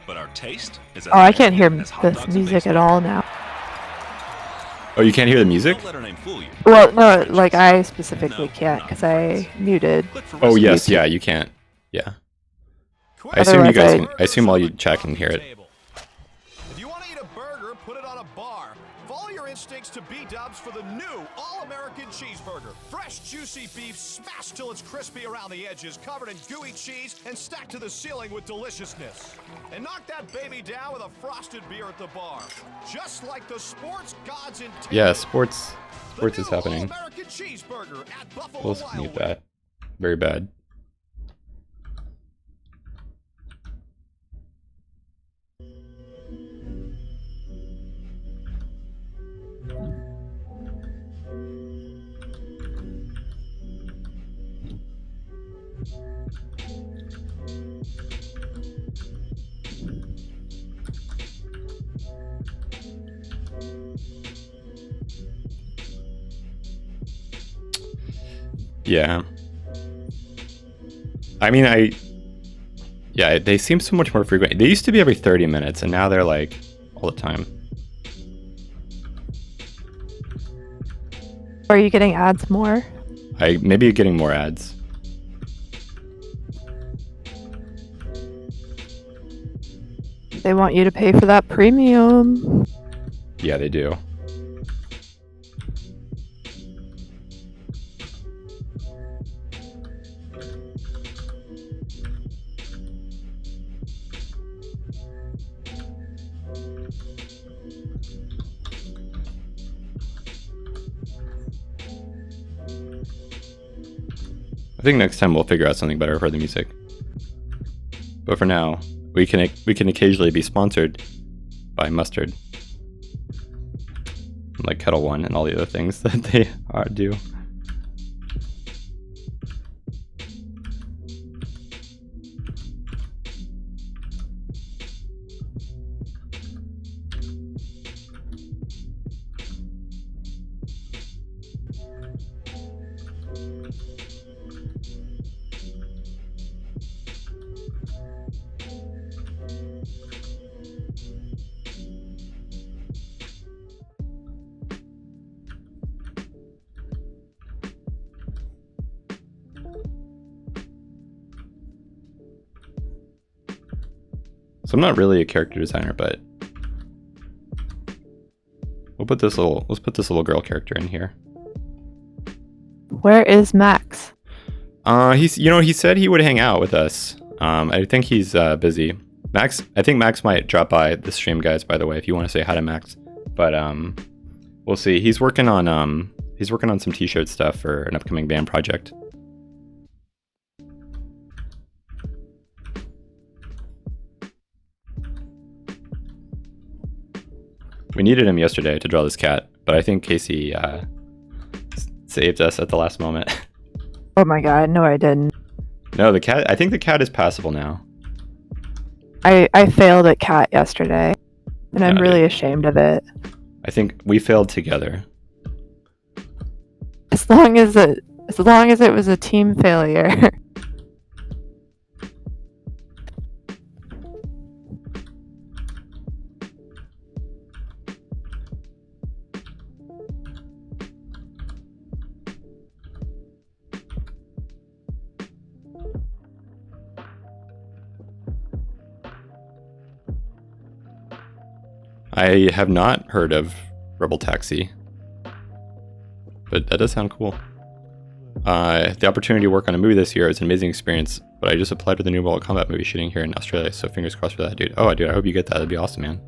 but our taste is as Oh, I can't hear American as hot dogs this and music bacon. at all now. Oh, you can't hear the music? Don't let our name fool you. Well, no, like I specifically can't because I muted. Click for Oh recipes. yes, yeah, you can't. Yeah. I assume you guys. I assume all you chat can hear it. If you want to eat a burger, put it on a bar. Follow your instincts to B-dubs for the new All-American Cheeseburger. Fresh, juicy beef smashed till it's crispy around the edges, covered in gooey cheese, and stacked to the ceiling with deliciousness. And knock that baby down with a frosted beer at the bar. Just like the sports gods intended. Yeah, sports The is new happening. All-American Cheeseburger at Buffalo We'll Wild mute Wings. that. Very bad. Yeah. I mean, yeah, they seem so much more frequent. They used to be every 30 minutes, and now they're like all the time. Are you getting ads more? Maybe getting more ads. They want you to pay for that premium. Yeah, they do. I think next time we'll figure out something better for the music. But for now, we can occasionally be sponsored by Mustard, like Kettle One and all the other things that they do. So I'm not really a character designer, but let's put this little girl character in here. Where is Max? He said he would hang out with us. I think he's busy. I think Max might drop by the stream, guys, by the way, if you want to say hi to Max. But we'll see. He's working on some t-shirt stuff for an upcoming band project. We needed him yesterday to draw this cat, but I think Casey saved us at the last moment. Oh my god, no I didn't. No, I think the cat is passable now. I failed at cat yesterday, and I'm really ashamed of it. I think we failed together. As long as it was a team failure. I have not heard of Rebel Taxi, but that does sound cool. The opportunity to work on a movie this year is an amazing experience, but I just applied for the new Mortal Kombat movie shooting here in Australia, so fingers crossed for that, dude. Oh, dude, I hope you get that. That'd be awesome, man.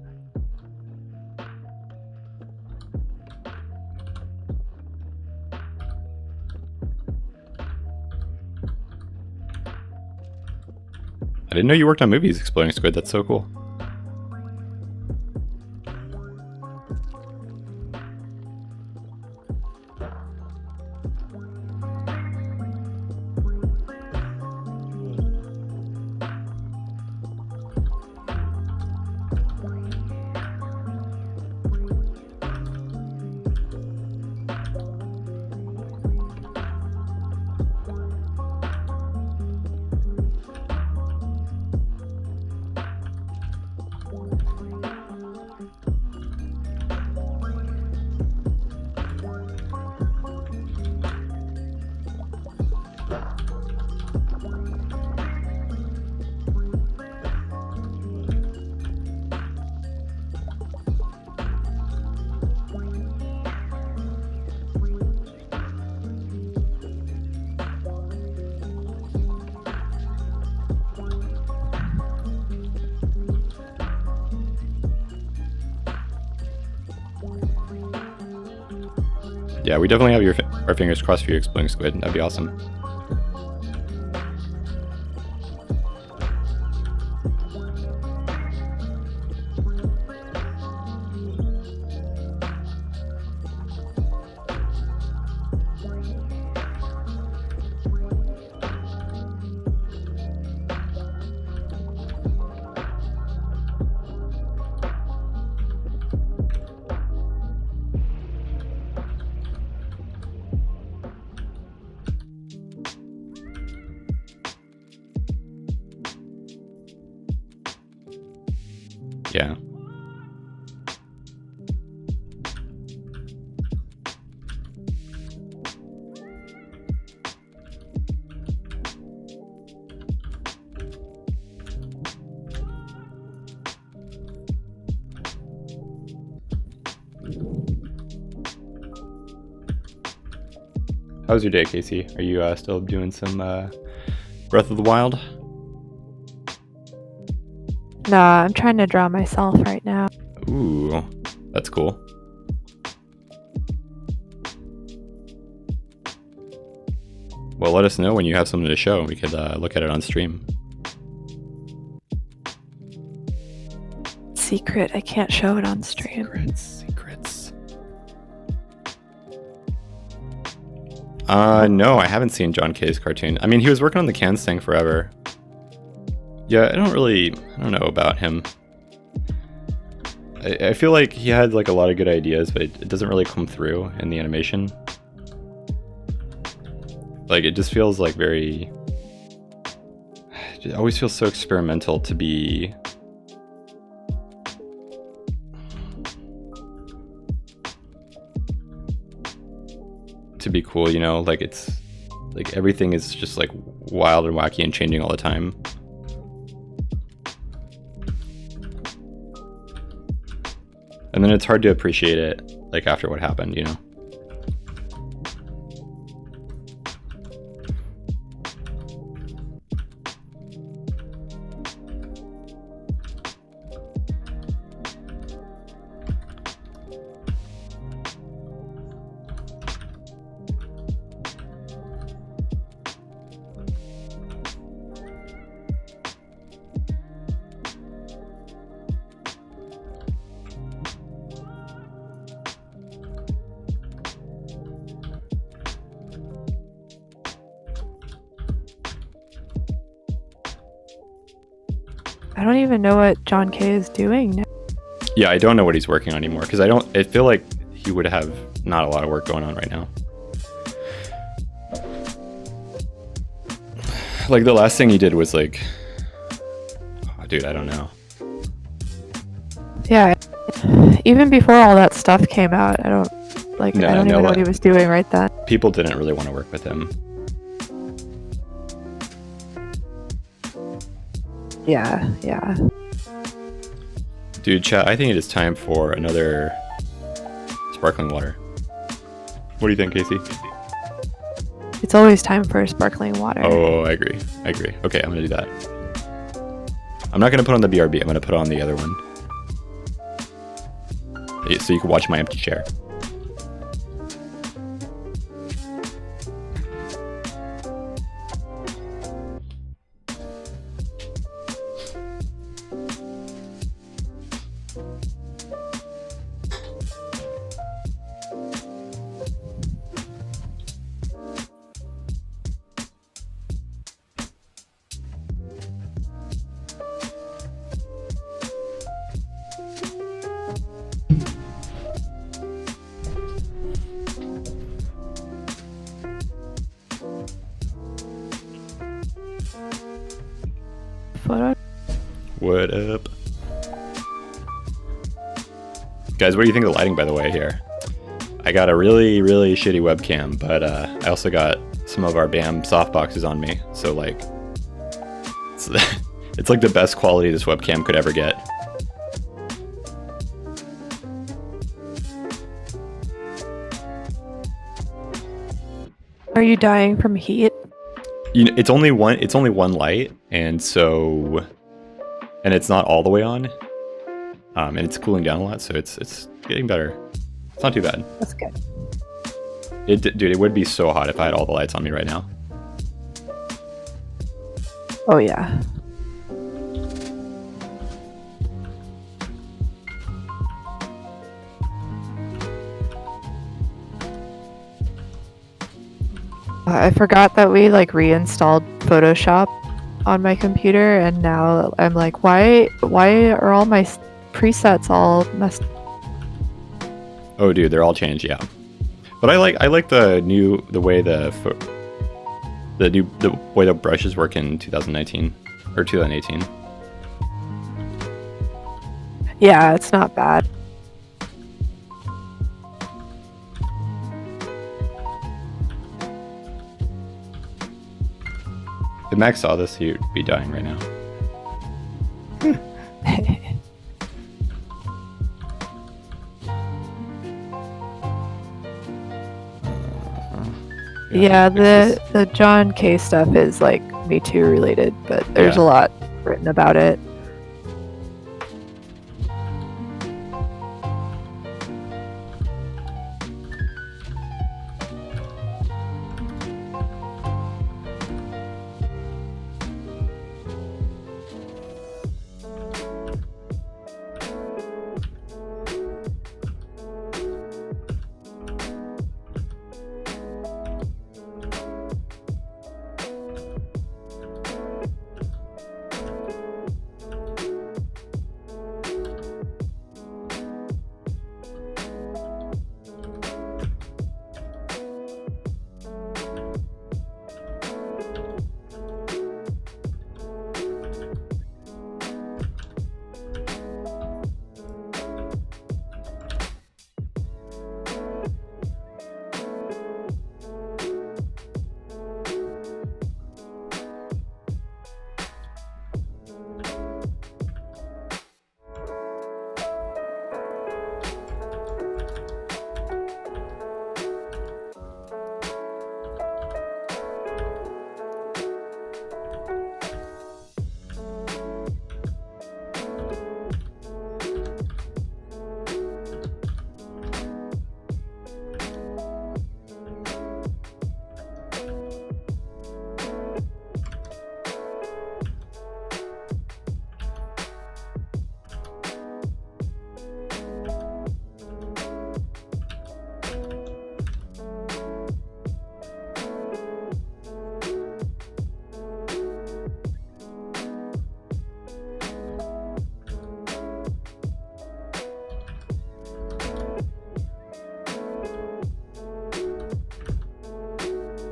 I didn't know you worked on movies, Exploding Squid. That's so cool. Yeah, we definitely have our fingers crossed for you, Exploding Squid. That'd be awesome. Yeah. How's your day, Casey? Are you still doing some Breath of the Wild? Nah, I'm trying to draw myself right now. Ooh, that's cool. Well, let us know when you have something to show. We could look at it on stream. secret. I can't show it on stream. Secrets. No, I haven't seen John K's cartoon. I mean, he was working on the cans thing forever. Yeah, I don't know about him. I feel like he had like a lot of good ideas, but it doesn't really come through in the animation. Like, it just feels like it always feels so experimental to be cool, you know? Like, it's like everything is just like wild and wacky and changing all the time. And then it's hard to appreciate it like after what happened, you know? I don't even know what John K is doing now. Yeah, I don't know what he's working on anymore because I feel like he would have not a lot of work going on right now. Like, the last thing he did was like, oh, dude, I don't know. Yeah, even before all that stuff came out, I don't even know what he was doing right then. People didn't really want to work with him. Yeah. Dude, chat, I think it is time for another sparkling water. What do you think, Casey? It's always time for sparkling water. Oh, I agree. Okay, I'm gonna do that. I'm not gonna put on the BRB, I'm gonna put on the other one. So you can watch my empty chair. What up? Guys, what do you think of the lighting, by the way, here? I got a really, really shitty webcam, but I also got some of our BAM softboxes on me, so like, it's like the best quality this webcam could ever get. Are you dying from heat? You know, it's only one light, and it's not all the way on, and it's cooling down a lot, so it's getting better. It's not too bad. That's good. Dude, it would be so hot if I had all the lights on me right now. Oh yeah. I forgot that we like reinstalled Photoshop on my computer, and now I'm like, why are all my presets all messed? Oh, dude, they're all changed, yeah. But I like the way the way the brushes work in 2019 or 2018. Yeah, it's not bad. If Max saw this, he would be dying right now. Yeah, the John K stuff is like Me Too related, but there's a lot written about it.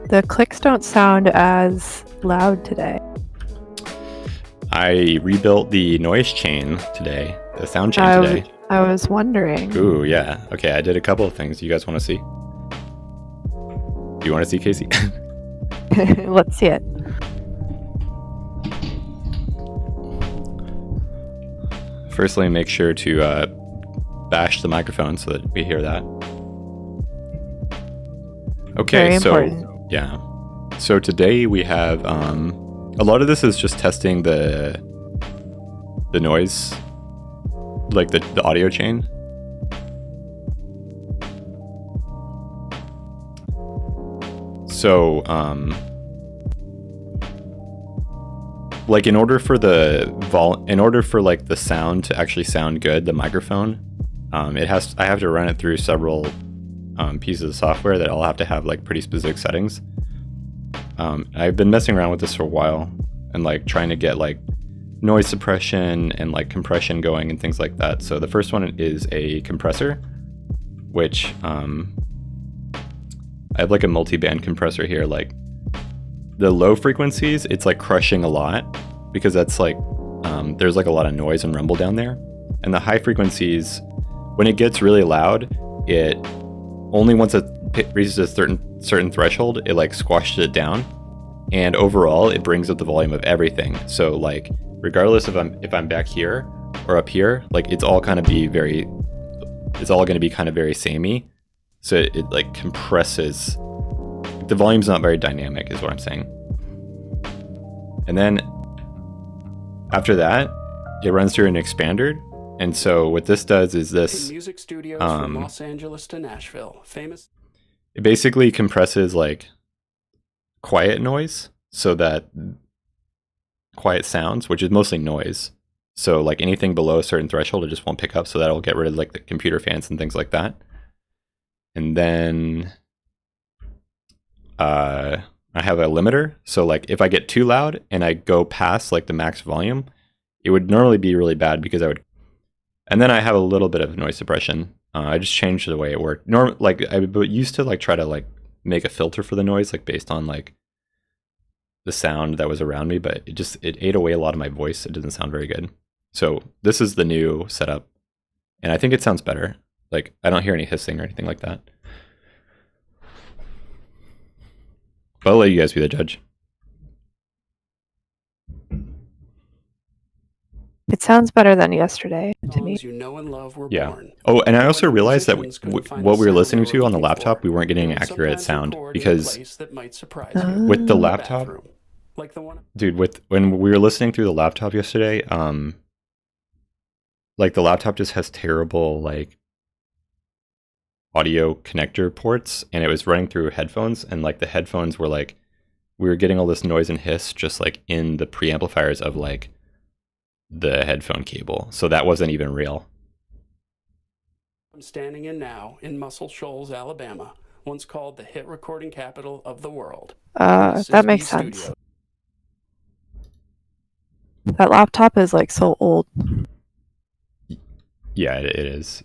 The clicks don't sound as loud today. I rebuilt the noise chain today, the sound chain today. I was wondering. Ooh, yeah. Okay, I did a couple of things. You guys want to see? Do you want to see, Casey? Let's see it. Firstly, make sure to bash the microphone so that we hear that. Okay, Very so important. yeah. So today we have a lot of this is just testing the noise, like the audio chain. So like in order for like the sound to actually sound good, the microphone, I have to run it through several pieces of software that all have to have like pretty specific settings. I've been messing around with this for a while and like trying to get like noise suppression and like compression going and things like that. So the first one is a compressor, which I have like a multi-band compressor here. Like the low frequencies, it's like crushing a lot because that's like there's like a lot of noise and rumble down there. And the high frequencies, when it gets really loud, it only once it reaches a certain threshold, it like squashes it down, and overall it brings up the volume of everything. So like regardless if I'm back here or up here, like it's all going to be very samey. So it like compresses. The volume's not very dynamic is what I'm saying. And then after that, it runs through an expander. And so what this does is this music studios from Los Angeles to Nashville, famous. It basically compresses like quiet noise, so that quiet sounds, which is mostly noise. So like anything below a certain threshold, it just won't pick up. So that'll get rid of like the computer fans and things like that. And then I have a limiter. So like if I get too loud and I go past like the max volume, it would normally be really bad because I would. And then I have a little bit of noise suppression. I just changed the way it worked. Like I used to like try to like make a filter for the noise, like based on like the sound that was around me, but it ate away a lot of my voice. It doesn't sound very good. So this is the new setup, and I think it sounds better. Like I don't hear any hissing or anything like that. But I'll let you guys be the judge. It sounds better than yesterday to me. Songs you know and love were Yeah. born. Oh, and I also realized that Musicians couldn't find what the we were sound listening they to were on the looking laptop, for. we weren't getting They would accurate sometimes sound record in a because place that might surprise Uh, you. with the In laptop, bathroom. Like the one. dude, when we were listening through the laptop yesterday, like the laptop just has terrible like audio connector ports, and it was running through headphones, and like the headphones were like, we were getting all this noise and hiss just like in the preamplifiers of like the headphone cable. So that wasn't even real. I'm standing in now in Muscle Shoals, Alabama, once called the hit recording capital of the world. This That is makes B sense. Studio. That laptop is like so old. Yeah, it is.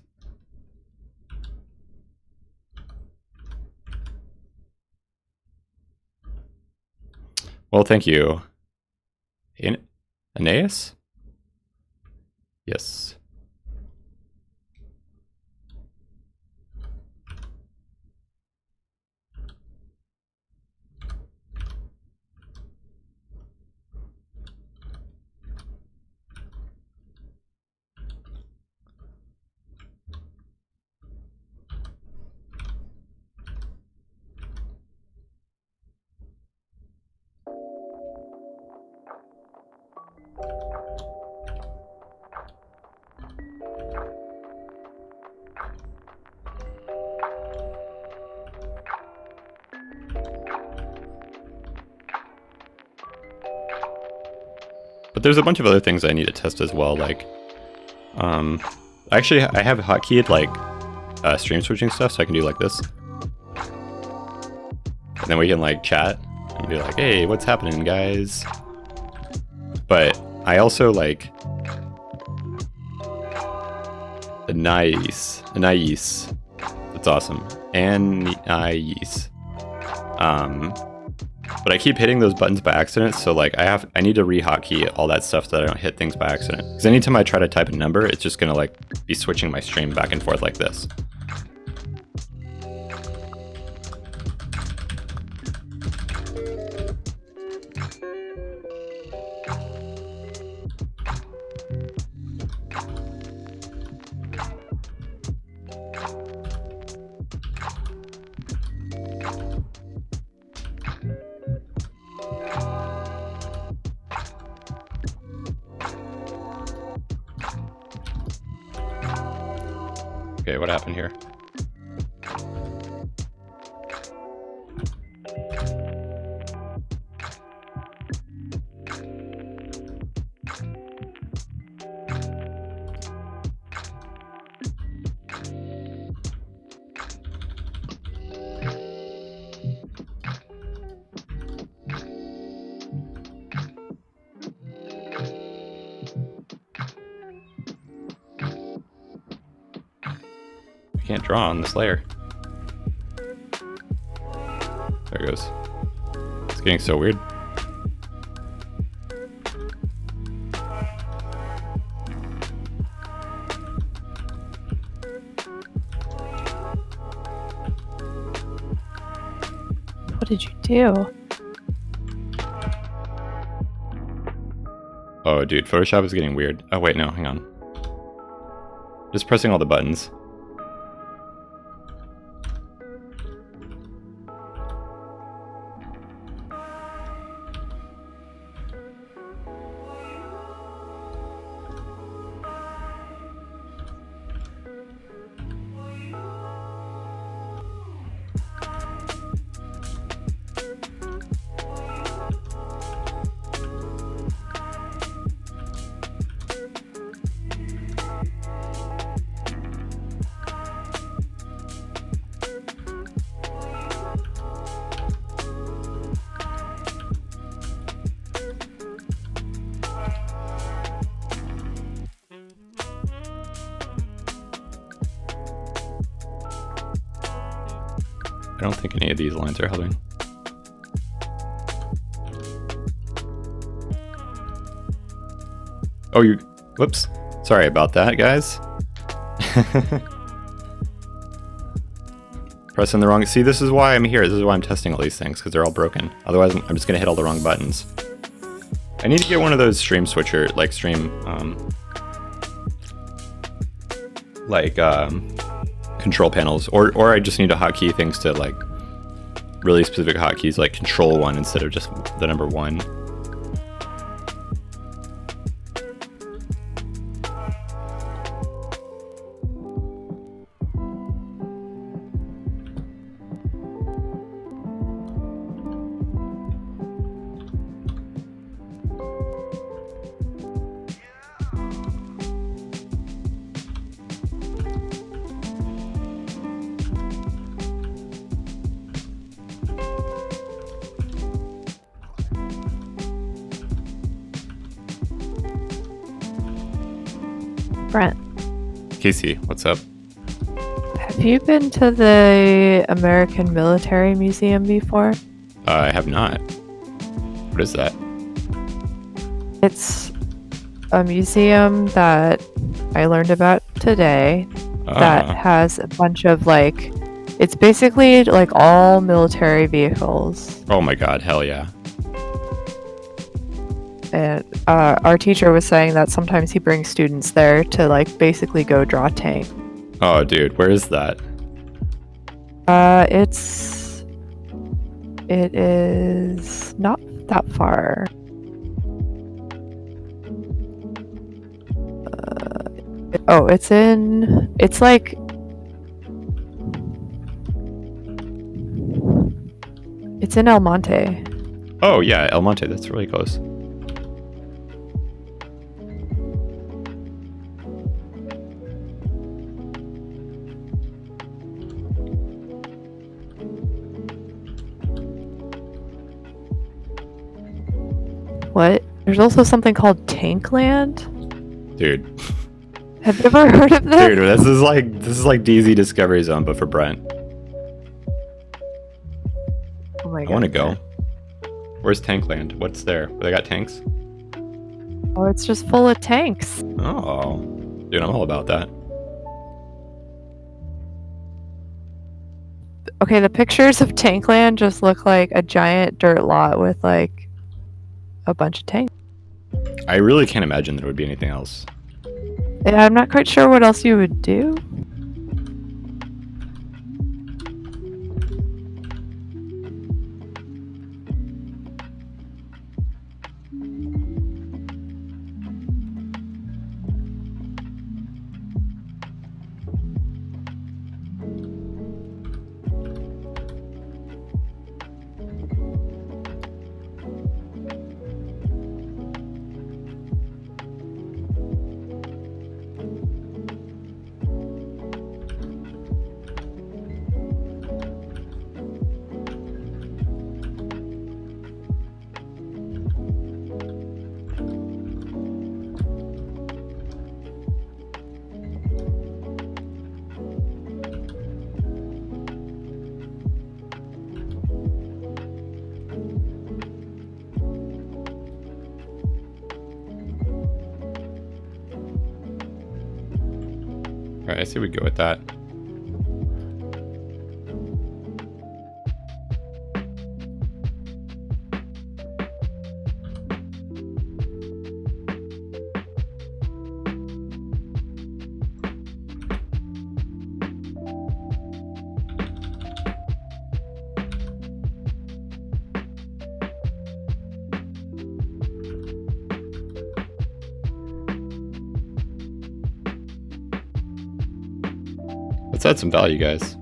Well, thank you. Aeneas? Yes. But there's a bunch of other things I need to test as well. Like, actually, I have hotkeyed like stream switching stuff, so I can do like this, and then we can like chat and be like, "Hey, what's happening, guys?" But I also like Anais. That's awesome. Anais. But I keep hitting those buttons by accident, so like I need to re-hotkey all that stuff so that I don't hit things by accident. Because anytime I try to type a number, it's just gonna like be switching my stream back and forth like this. Okay, what happened here? I can't draw on this layer. There it goes. It's getting so weird. What did you do? Oh, dude, Photoshop is getting weird. Oh, wait, no, hang on. Just pressing all the buttons. I don't think any of these lines are helping. Oh, you... Whoops. Sorry about that, guys. Pressing the wrong... See, this is why I'm here. This is why I'm testing all these things, because they're all broken. Otherwise, I'm just going to hit all the wrong buttons. I need to get one of those stream switcher, like stream... control panels, or I just need to hotkey things to like really specific hotkeys, like control 1 instead of just the number 1. Brent, Casey, what's up? have you been to the American Military Museum before? I have not. What is that? It's a museum that I learned about today that has a bunch of like, it's basically like all military vehicles. Oh my god, hell yeah. And our teacher was saying that sometimes he brings students there to like basically go draw tank. Oh dude, where is that? It is not that far. It's like it's in El Monte. Oh yeah, El Monte, that's really close. What? There's also something called Tankland. Dude. Have you ever heard of that? Dude, this is like DZ Discovery Zone, but for Brent. Oh my god. I want to go. Where's Tankland? What's there? They got tanks? Oh, it's just full of tanks. Oh, dude, I'm all about that. Okay, the pictures of Tankland just look like a giant dirt lot with like a bunch of tanks. I really can't imagine there would be anything else. Yeah, I'm not quite sure what else you would do. Alright, I say we go with that. Let's add some value, guys.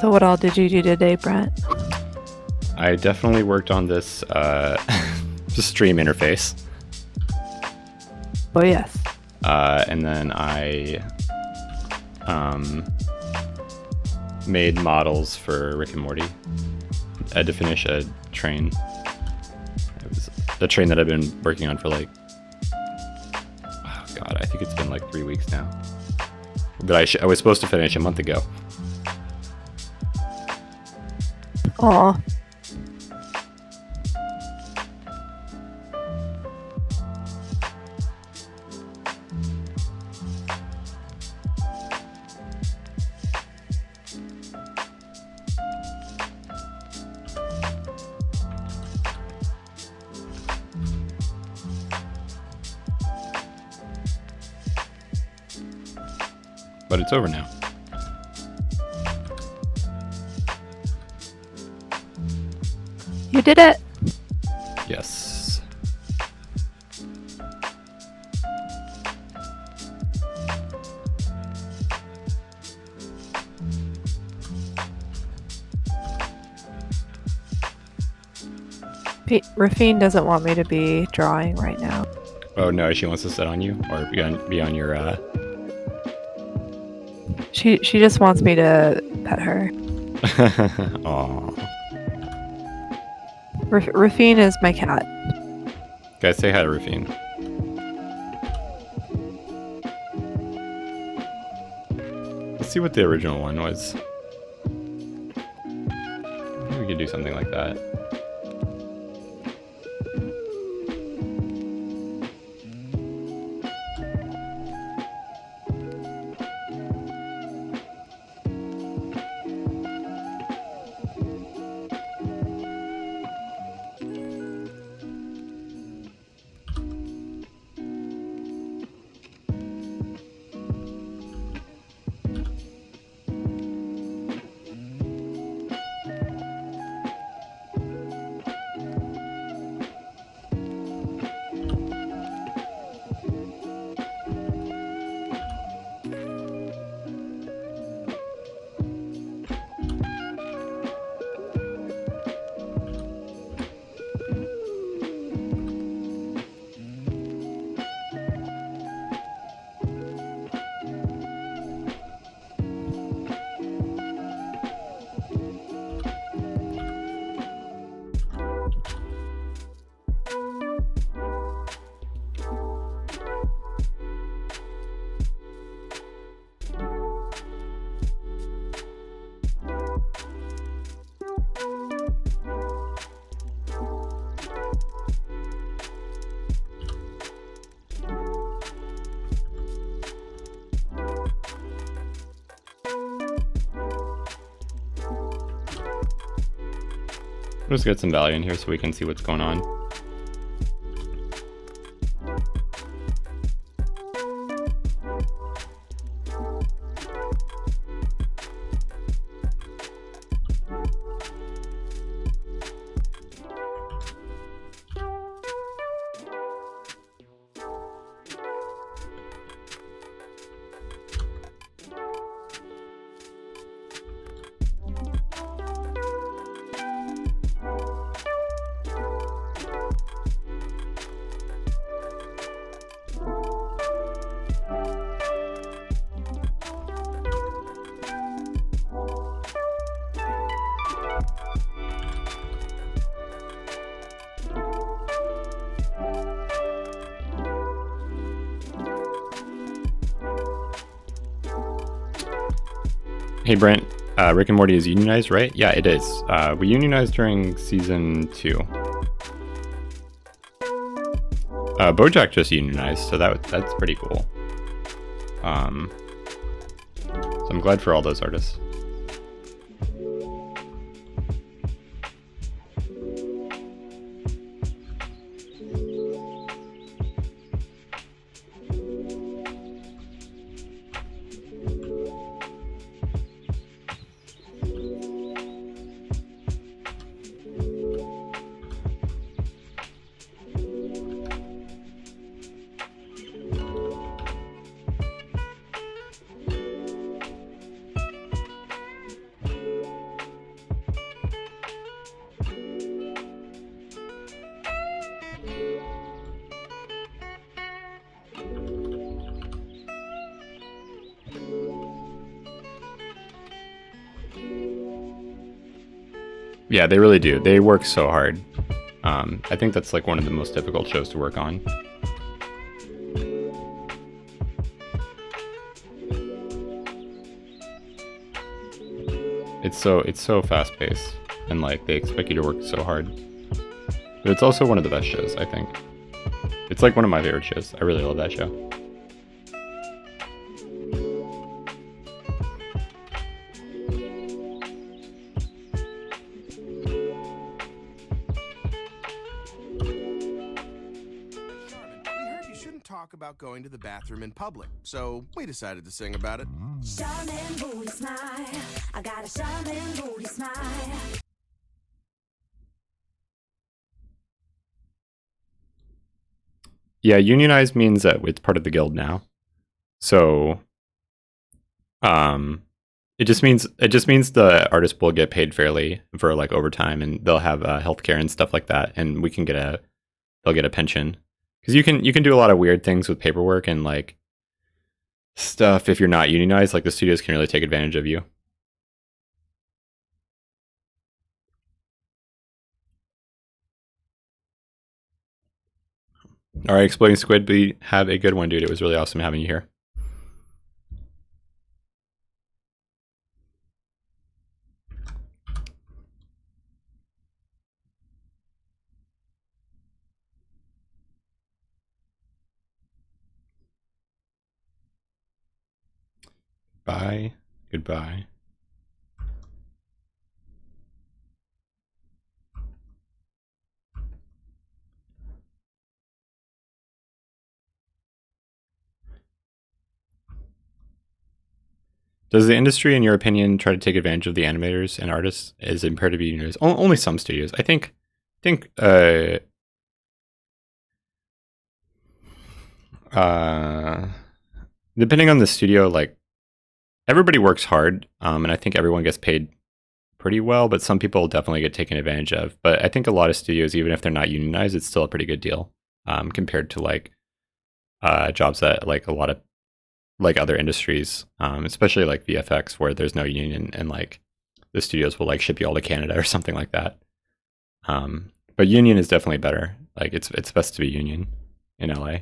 So what all did you do today, Brent? I definitely worked on this stream interface. Oh yes. And then I made models for Rick and Morty. I had to finish a train. It was a train that I've been working on for like, oh god, I think it's been like 3 weeks now. But I was supposed to finish a month ago. Aw. But it's over now. You did it! Yes. Rafine doesn't want me to be drawing right now. Oh no, she wants to sit on you or be on your She just wants me to pet her. Aww. Rafine is my cat. Guys, say hi to Rufine. Let's see what the original one was. Maybe we could do something like that. Let's get some value in here so we can see what's going on. Hey Brent, Rick and Morty is unionized, right? Yeah, it is. We unionized during season 2. BoJack just unionized, so that's pretty cool. So I'm glad for all those artists. Yeah, they really do. They work so hard. I think that's like one of the most difficult shows to work on. It's so fast paced, and like they expect you to work so hard. But it's also one of the best shows, I think. It's like one of my favorite shows. I really love that show. About going to the bathroom in public, so we decided to sing about it. Charmin' booty smile, I got a charmin' booty smile. Yeah, unionized means that it's part of the guild now. So it just means the artist will get paid fairly for like overtime, and they'll have healthcare and stuff like that, and they'll get a pension. Because you can do a lot of weird things with paperwork and like stuff if you're not unionized. Like the studios can really take advantage of you. All right, Exploding Squid, but have a good one, dude. It was really awesome having you here. Bye. Goodbye. Does the industry, in your opinion, try to take advantage of the animators and artists? Is it imperative to be unionized? Only some studios. I think depending on the studio, like everybody works hard, and I think everyone gets paid pretty well, but some people definitely get taken advantage of. But I think a lot of studios, even if they're not unionized, it's still a pretty good deal compared to like jobs that like a lot of like other industries, especially like VFX, where there's no union and like the studios will like ship you all to Canada or something like that. But union is definitely better. Like it's best to be union in LA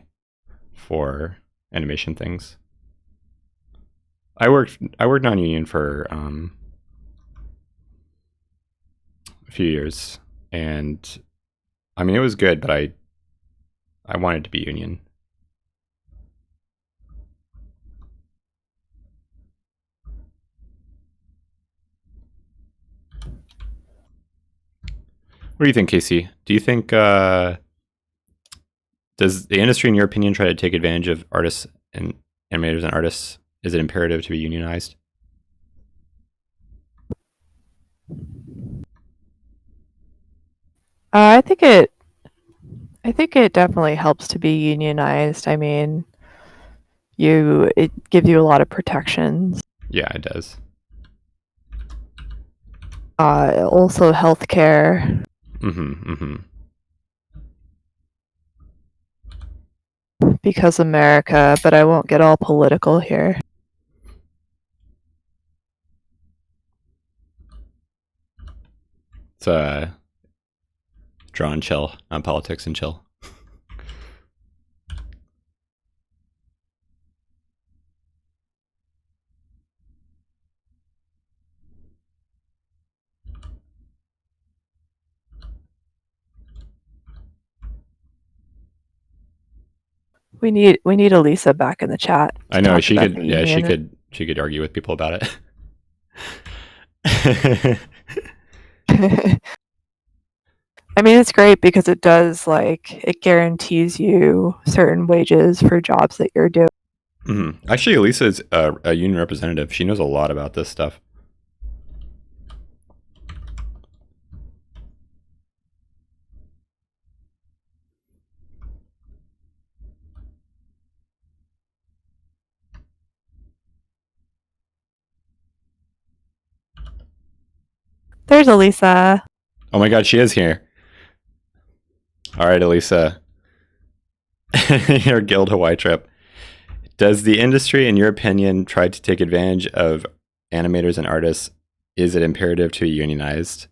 for animation things. I worked non-union for a few years, and I mean it was good, but I wanted to be union. What do you think, Casey? Do you think does the industry, in your opinion, try to take advantage of artists and animators and artists? Is it imperative to be unionized? I think it definitely helps to be unionized. I mean, it gives you a lot of protections. Yeah, it does. Also healthcare. Because America, but I won't get all political here. It's draw and chill on politics and chill. We need Elisa back in the chat. I know she could. Yeah, she could argue with people about it. I mean, it's great because it does it guarantees you certain wages for jobs that you're doing. Actually, Elisa is a union representative. She knows a lot about this stuff. There's Elisa. Oh my god, she is here. All right, Elisa. Your Guild Hawaii trip. Does the industry, in your opinion, try to take advantage of animators and artists? Is it imperative to be unionized?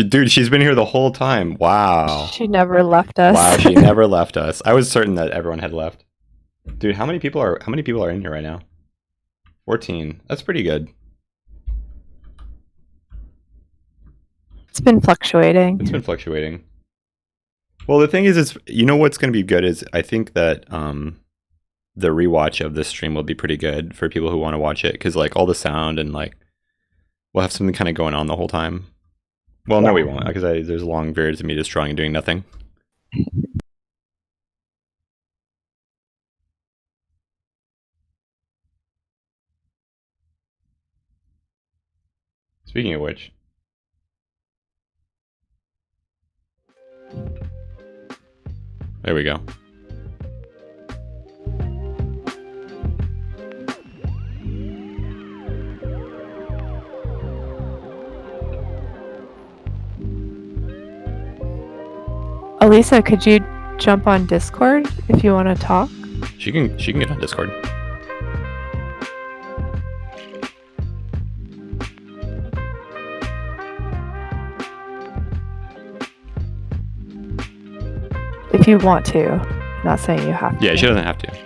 Dude, she's been here the whole time. Wow. She never left us. Wow, she never left us. I was certain that everyone had left. Dude, how many people are in here right now? 14. That's pretty good. It's been fluctuating. Well, the thing is you know what's going to be good is I think that the rewatch of this stream will be pretty good for people who want to watch it, because like all the sound and like we'll have something kind of going on the whole time. Well, no, we won't, because there's long periods of me just drawing and doing nothing. Speaking of which, there we go. Elisa, could you jump on Discord if you want to talk? She can get on Discord. If you want to. Not saying you have to. Yeah, she doesn't have to.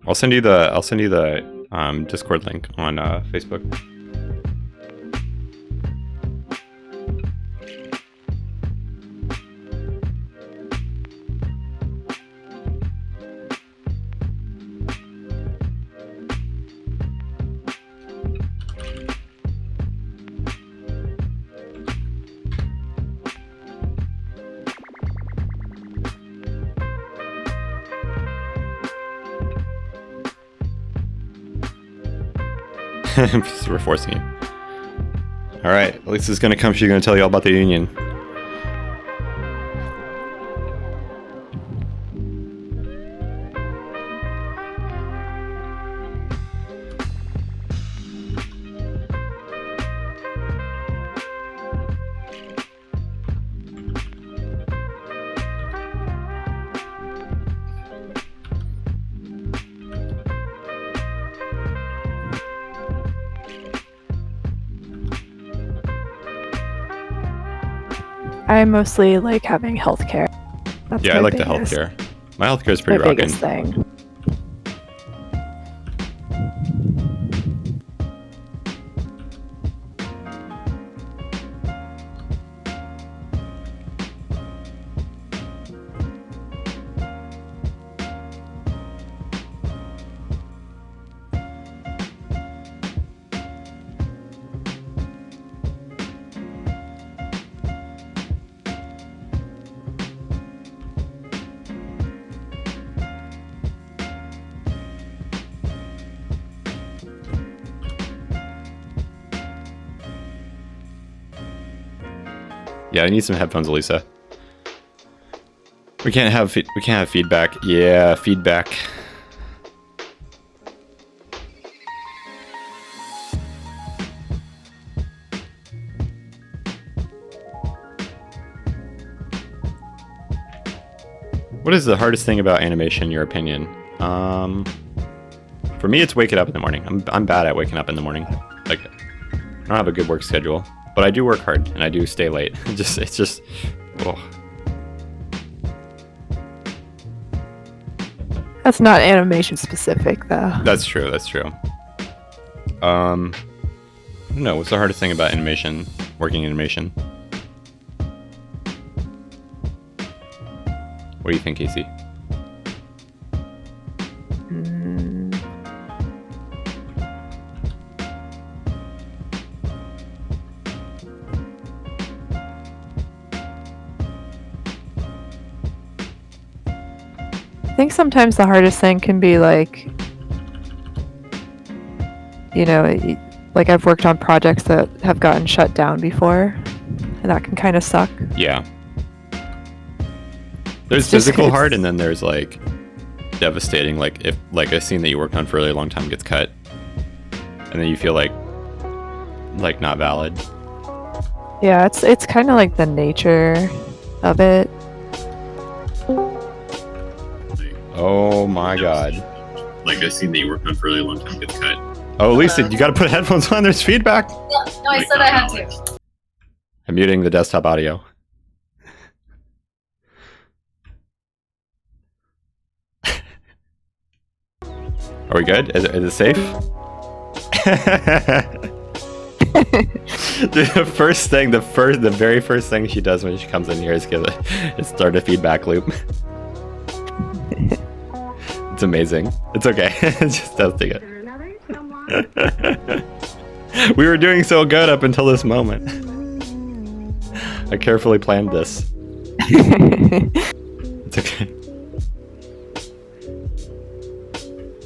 I'll send you the Discord link on Facebook. We're forcing you. All right, Lisa's gonna come. She's gonna tell you all about the union. I mostly like having healthcare. That's Yeah, I my like the biggest- healthcare. My healthcare is pretty my rocking. biggest thing. Yeah, I need some headphones, Elisa. We can't have feedback. Yeah, feedback. What is the hardest thing about animation, in your opinion? For me, it's waking up in the morning. I'm bad at waking up in the morning. Like, I don't have a good work schedule, but I do work hard and I do stay late. It's just, oh. That's not animation specific, though. That's true. That's true. No, what's the hardest thing about animation? Working in animation. What do you think, Casey? I think sometimes the hardest thing can be like, you know, like I've worked on projects that have gotten shut down before, and that can kind of suck. Yeah. There's It's just- physical it's- hard, and then there's like devastating. Like if like a scene that you worked on for a really long time gets cut, and then you feel like not valid. Yeah, it's kind of like the nature of it. Oh my god. Like a scene that you worked on for a really long time gets cut. Oh, Lisa, you gotta put headphones on. There's feedback. No, I said I had to. I'm muting the desktop audio. Are we good? Is it safe? Dude, the very first thing she does when she comes in here is start a feedback loop. It's amazing. It's okay. Just testing it. We were doing so good up until this moment. I carefully planned this. It's okay.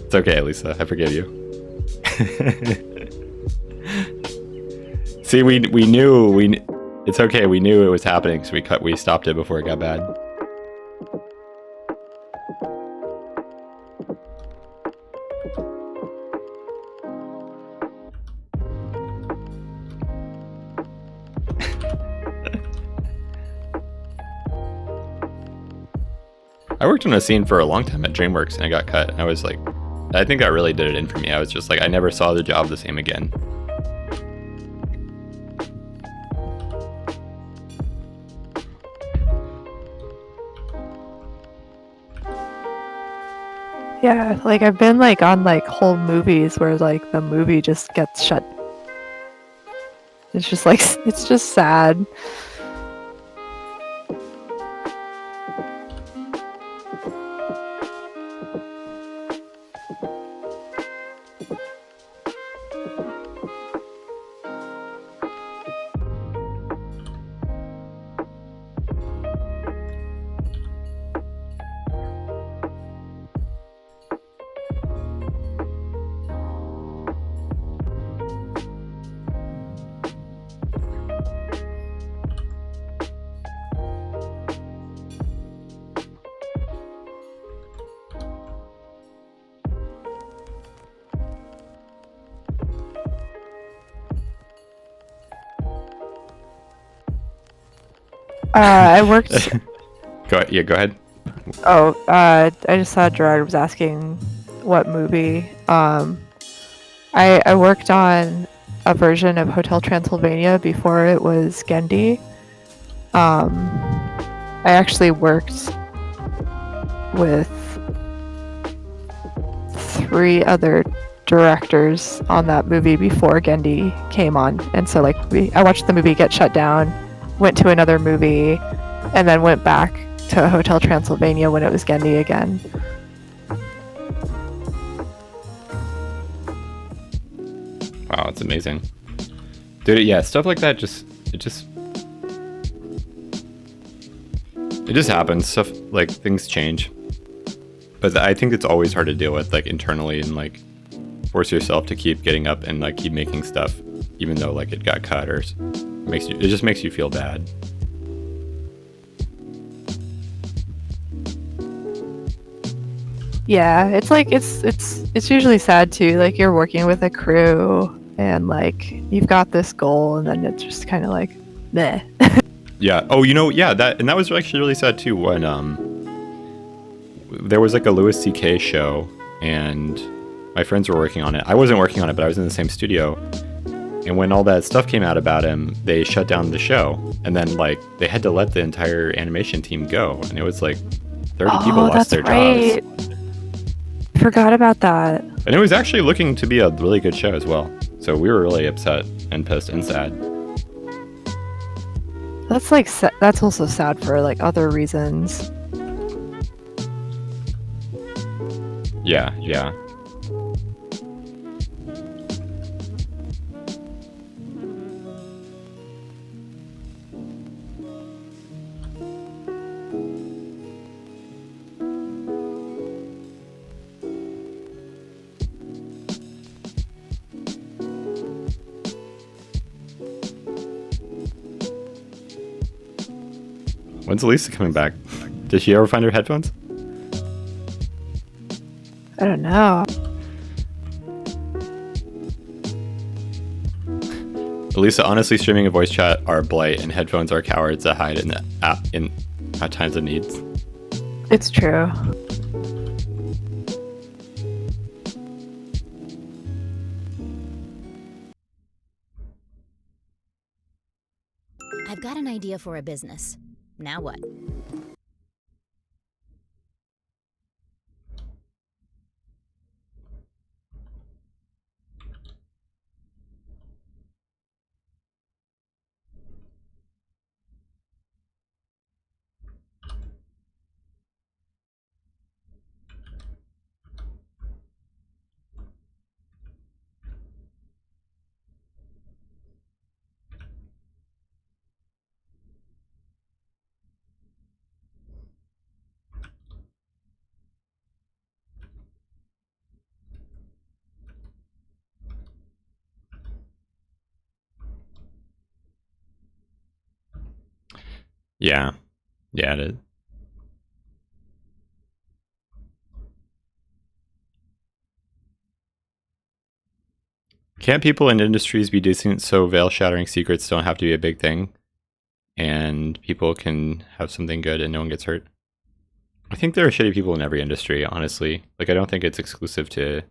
It's okay, Lisa. I forgive you. See, we knew it's okay. We knew it was happening, so we stopped it before it got bad. I worked on a scene for a long time at DreamWorks and I got cut. And I was like, I think that really did it in for me. I was just like, I never saw the job the same again. Yeah, like I've been like on like whole movies where like the movie just gets shut. It's just like it's just sad. I worked. Go ahead. Oh, I just saw Gerard was asking what movie. I worked on a version of Hotel Transylvania before it was Gendy. I actually worked with 3 other directors on that movie before Gendy came on, and so like I watched the movie get shut down, went to another movie, and then went back to Hotel Transylvania when it was Gendy again. Wow, it's amazing. Dude, yeah, stuff like that just happens. Stuff like things change. But I think it's always hard to deal with like internally and like force yourself to keep getting up and like keep making stuff even though like it got cut or it just makes you feel bad. Yeah, it's like it's usually sad too. Like you're working with a crew and like you've got this goal and then it's just kind of like meh. Yeah. Oh, yeah, that was actually really sad too when there was like a Louis C.K. show and my friends were working on it. I wasn't working on it, but I was in the same studio. And when all that stuff came out about him, they shut down the show. And then like they had to let the entire animation team go. And it was like 30 people lost their jobs. Forgot about that. And it was actually looking to be a really good show as well. So we were really upset and pissed and sad. That's like that's also sad for like other reasons. Yeah. When's Elisa coming back? Did she ever find her headphones? I don't know. Elisa, honestly, streaming and voice chat are blight, and headphones are cowards that hide in the app in at times of needs. It's true. I've got an idea for a business. Now what? Yeah, it is. Can't people in industries be decent so veil-shattering secrets don't have to be a big thing? And people can have something good and no one gets hurt? I think there are shitty people in every industry, honestly. Like, I don't think it's exclusive to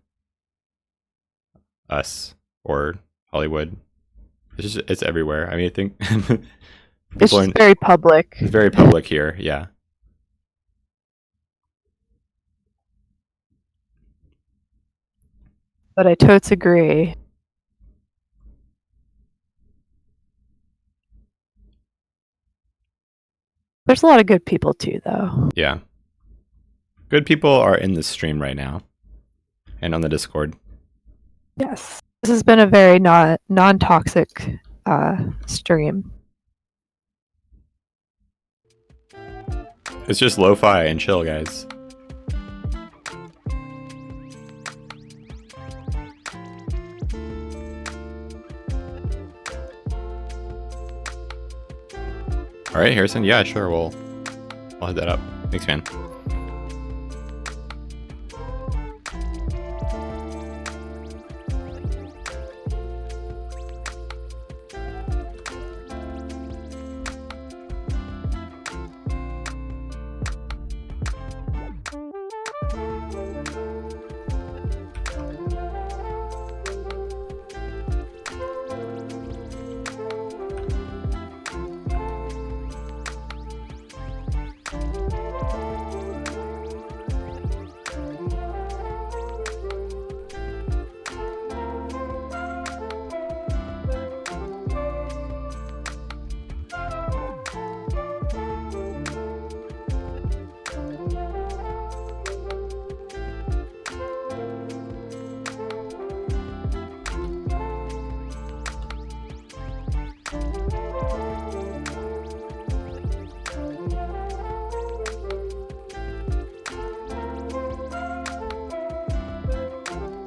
us or Hollywood. It's everywhere. I mean, I think it's just very public. It's very public here, yeah. But I totes agree. There's a lot of good people too, though. Yeah. Good people are in the stream right now. And on the Discord. Yes. This has been a very non-toxic stream. It's just lo-fi and chill, guys. All right, Harrison. Yeah, sure. I'll head that up. Thanks, man.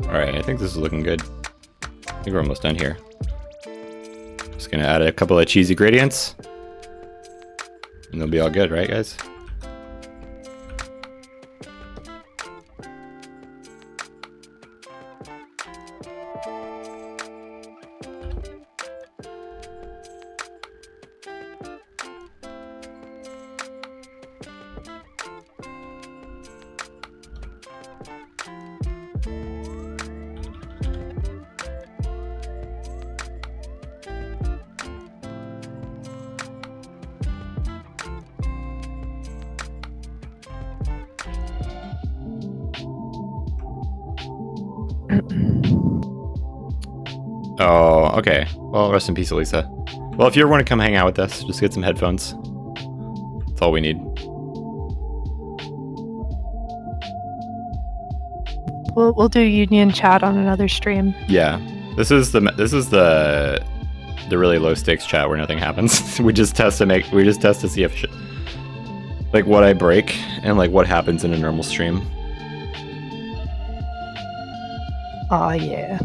Alright, I think this is looking good. I think we're almost done here. Just gonna add a couple of cheesy gradients. And they'll be all good, right guys? Oh, okay. Well, rest in peace, Elisa. Well, if you ever want to come hang out with us, just get some headphones. That's all we need. We'll do union chat on another stream. Yeah, this is the really low stakes chat where nothing happens. we just test to see if like what I break and like what happens in a normal stream. Oh yeah.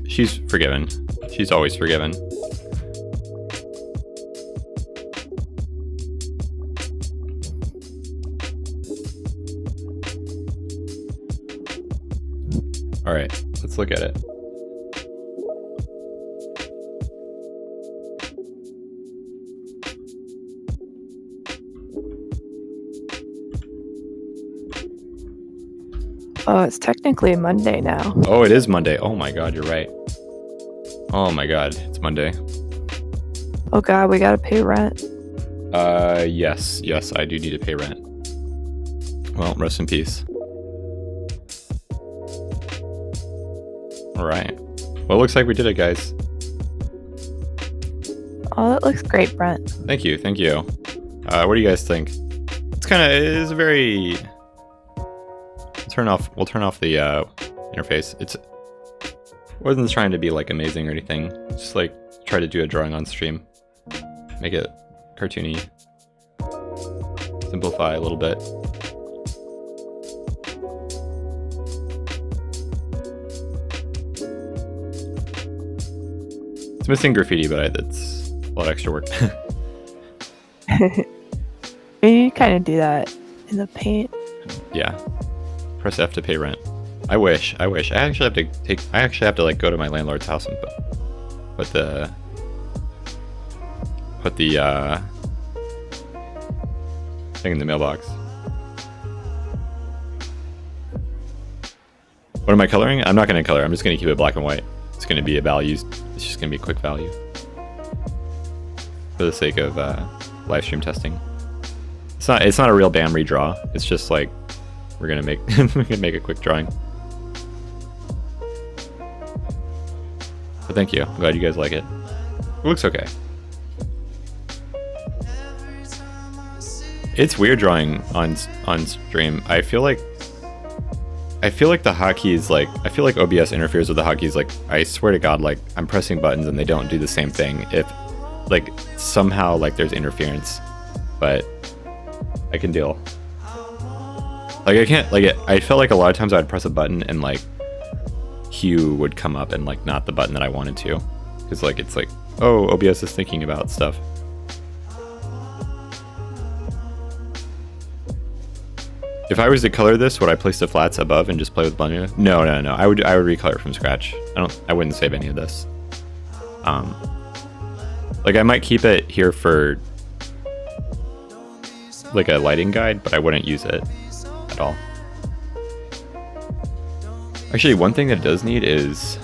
She's forgiven. She's always forgiven. All right, let's look at it. Oh, it's technically Monday now. Oh, it is Monday. Oh my god, you're right. Oh my god, it's Monday. Oh god, we gotta pay rent. Yes, I do need to pay rent. Well, rest in peace. Alright. Well, it looks like we did it, guys. Oh, that looks great, Brent. Thank you. What do you guys think? It's a very... We'll turn off the interface. I wasn't trying to be like amazing or anything. Just like try to do a drawing on stream. Make it cartoony. Simplify a little bit. It's missing graffiti, but it's a lot of extra work. You kind of do that in the paint. Yeah. Press F to pay rent. I wish. I actually have to like go to my landlord's house and put the thing in the mailbox. What am I coloring? I'm not going to color. I'm just going to keep it black and white. It's going to be a values. It's just going to be a quick value for the sake of live stream testing. It's not a real BAM redraw. It's just like we're gonna make a quick drawing. But thank you. I'm glad you guys like it. It looks okay. It's weird drawing on stream. I feel like the hotkeys, like I feel like OBS interferes with the hotkeys. Like I swear to God, like I'm pressing buttons and they don't do the same thing. If like somehow like there's interference, but I can deal. Like I can't like it. I felt like a lot of times I'd press a button and like hue would come up and like not the button that I wanted to, because like it's like, oh, OBS is thinking about stuff. If I was to color this, would I place the flats above and just play with blending? No. I would recolor from scratch. I wouldn't save any of this. Like I might keep it here for like a lighting guide, but I wouldn't use it at all. Actually, one thing that it does need is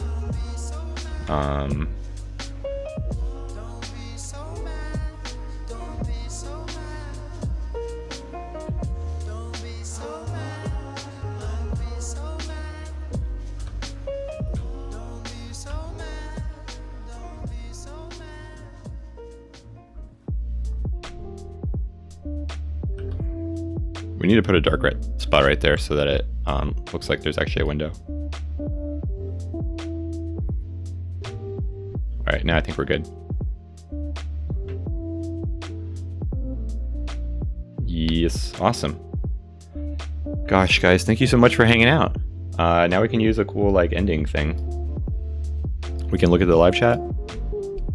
we need to put a dark red spot right there so that it looks like there's actually a window. All right, now I think we're good. Yes, awesome. Gosh, guys, thank you so much for hanging out. Now we can use a cool like ending thing. We can look at the live chat.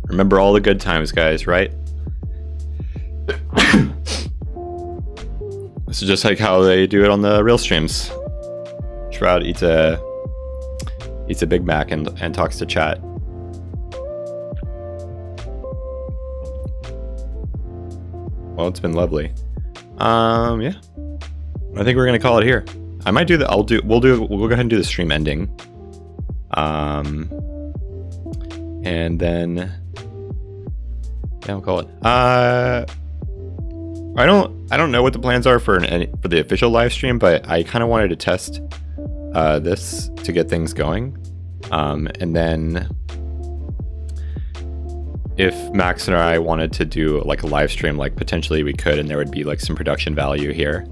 Remember all the good times, guys, right? This is just like how they do it on the real streams. Shroud eats a Big Mac and talks to chat. Well, it's been lovely. Yeah. I think we're gonna call it here. I might do the we'll go ahead and do the stream ending. And then yeah, we'll call it. I don't know what the plans are for the official live stream, but I kind of wanted to test this to get things going, and then if Max and I wanted to do like a live stream, like potentially we could, and there would be like some production value here,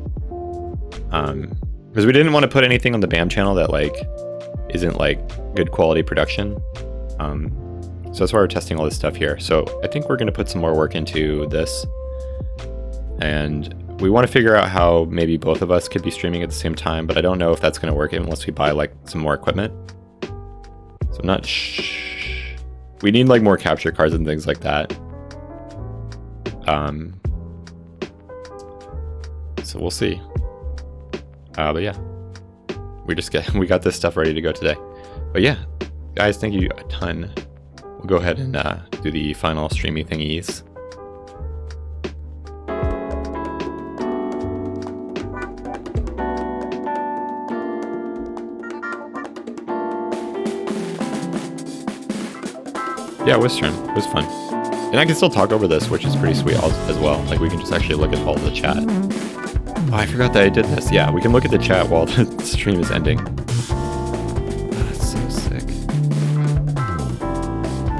because we didn't want to put anything on the BAM channel that like isn't like good quality production. So that's why we're testing all this stuff here. So I think we're going to put some more work into this. And we want to figure out how maybe both of us could be streaming at the same time, but I don't know if that's going to work unless we buy like some more equipment. So I'm not we need like more capture cards and things like that. So we'll see. But yeah, we got this stuff ready to go today. But yeah, guys, thank you a ton. We'll go ahead and do the final streamy thingies. Yeah, it was stream. It was fun. And I can still talk over this, which is pretty sweet as well. Like, we can just actually look at all the chat. Oh, I forgot that I did this. Yeah, we can look at the chat while the stream is ending. Oh, that's so sick.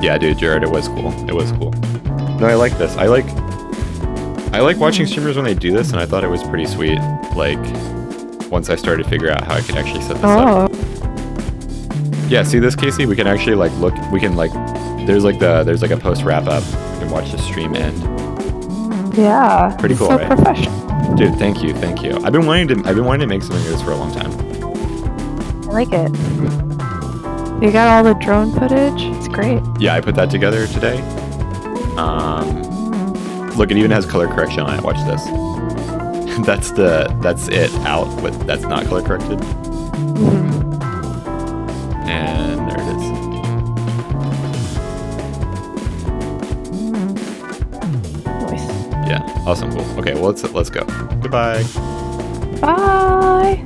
Yeah, dude, Jared, it was cool. It was cool. No, I like this. I like watching streamers when they do this, and I thought it was pretty sweet. Like, once I started to figure out how I could actually set this up. Yeah, see this, Casey? We can actually, like, look. We can, like... There's like a post wrap up. You can watch the stream end. Yeah. Pretty cool, so right? Professional. Dude, thank you. I've been wanting to make something like this for a long time. I like it. You got all the drone footage. It's great. Yeah, I put that together today. Look, it even has color correction on it. Watch this. That's it out, but that's not color corrected. And there it is. Nice. Yeah, awesome, cool. Okay, well let's go. Goodbye. Bye.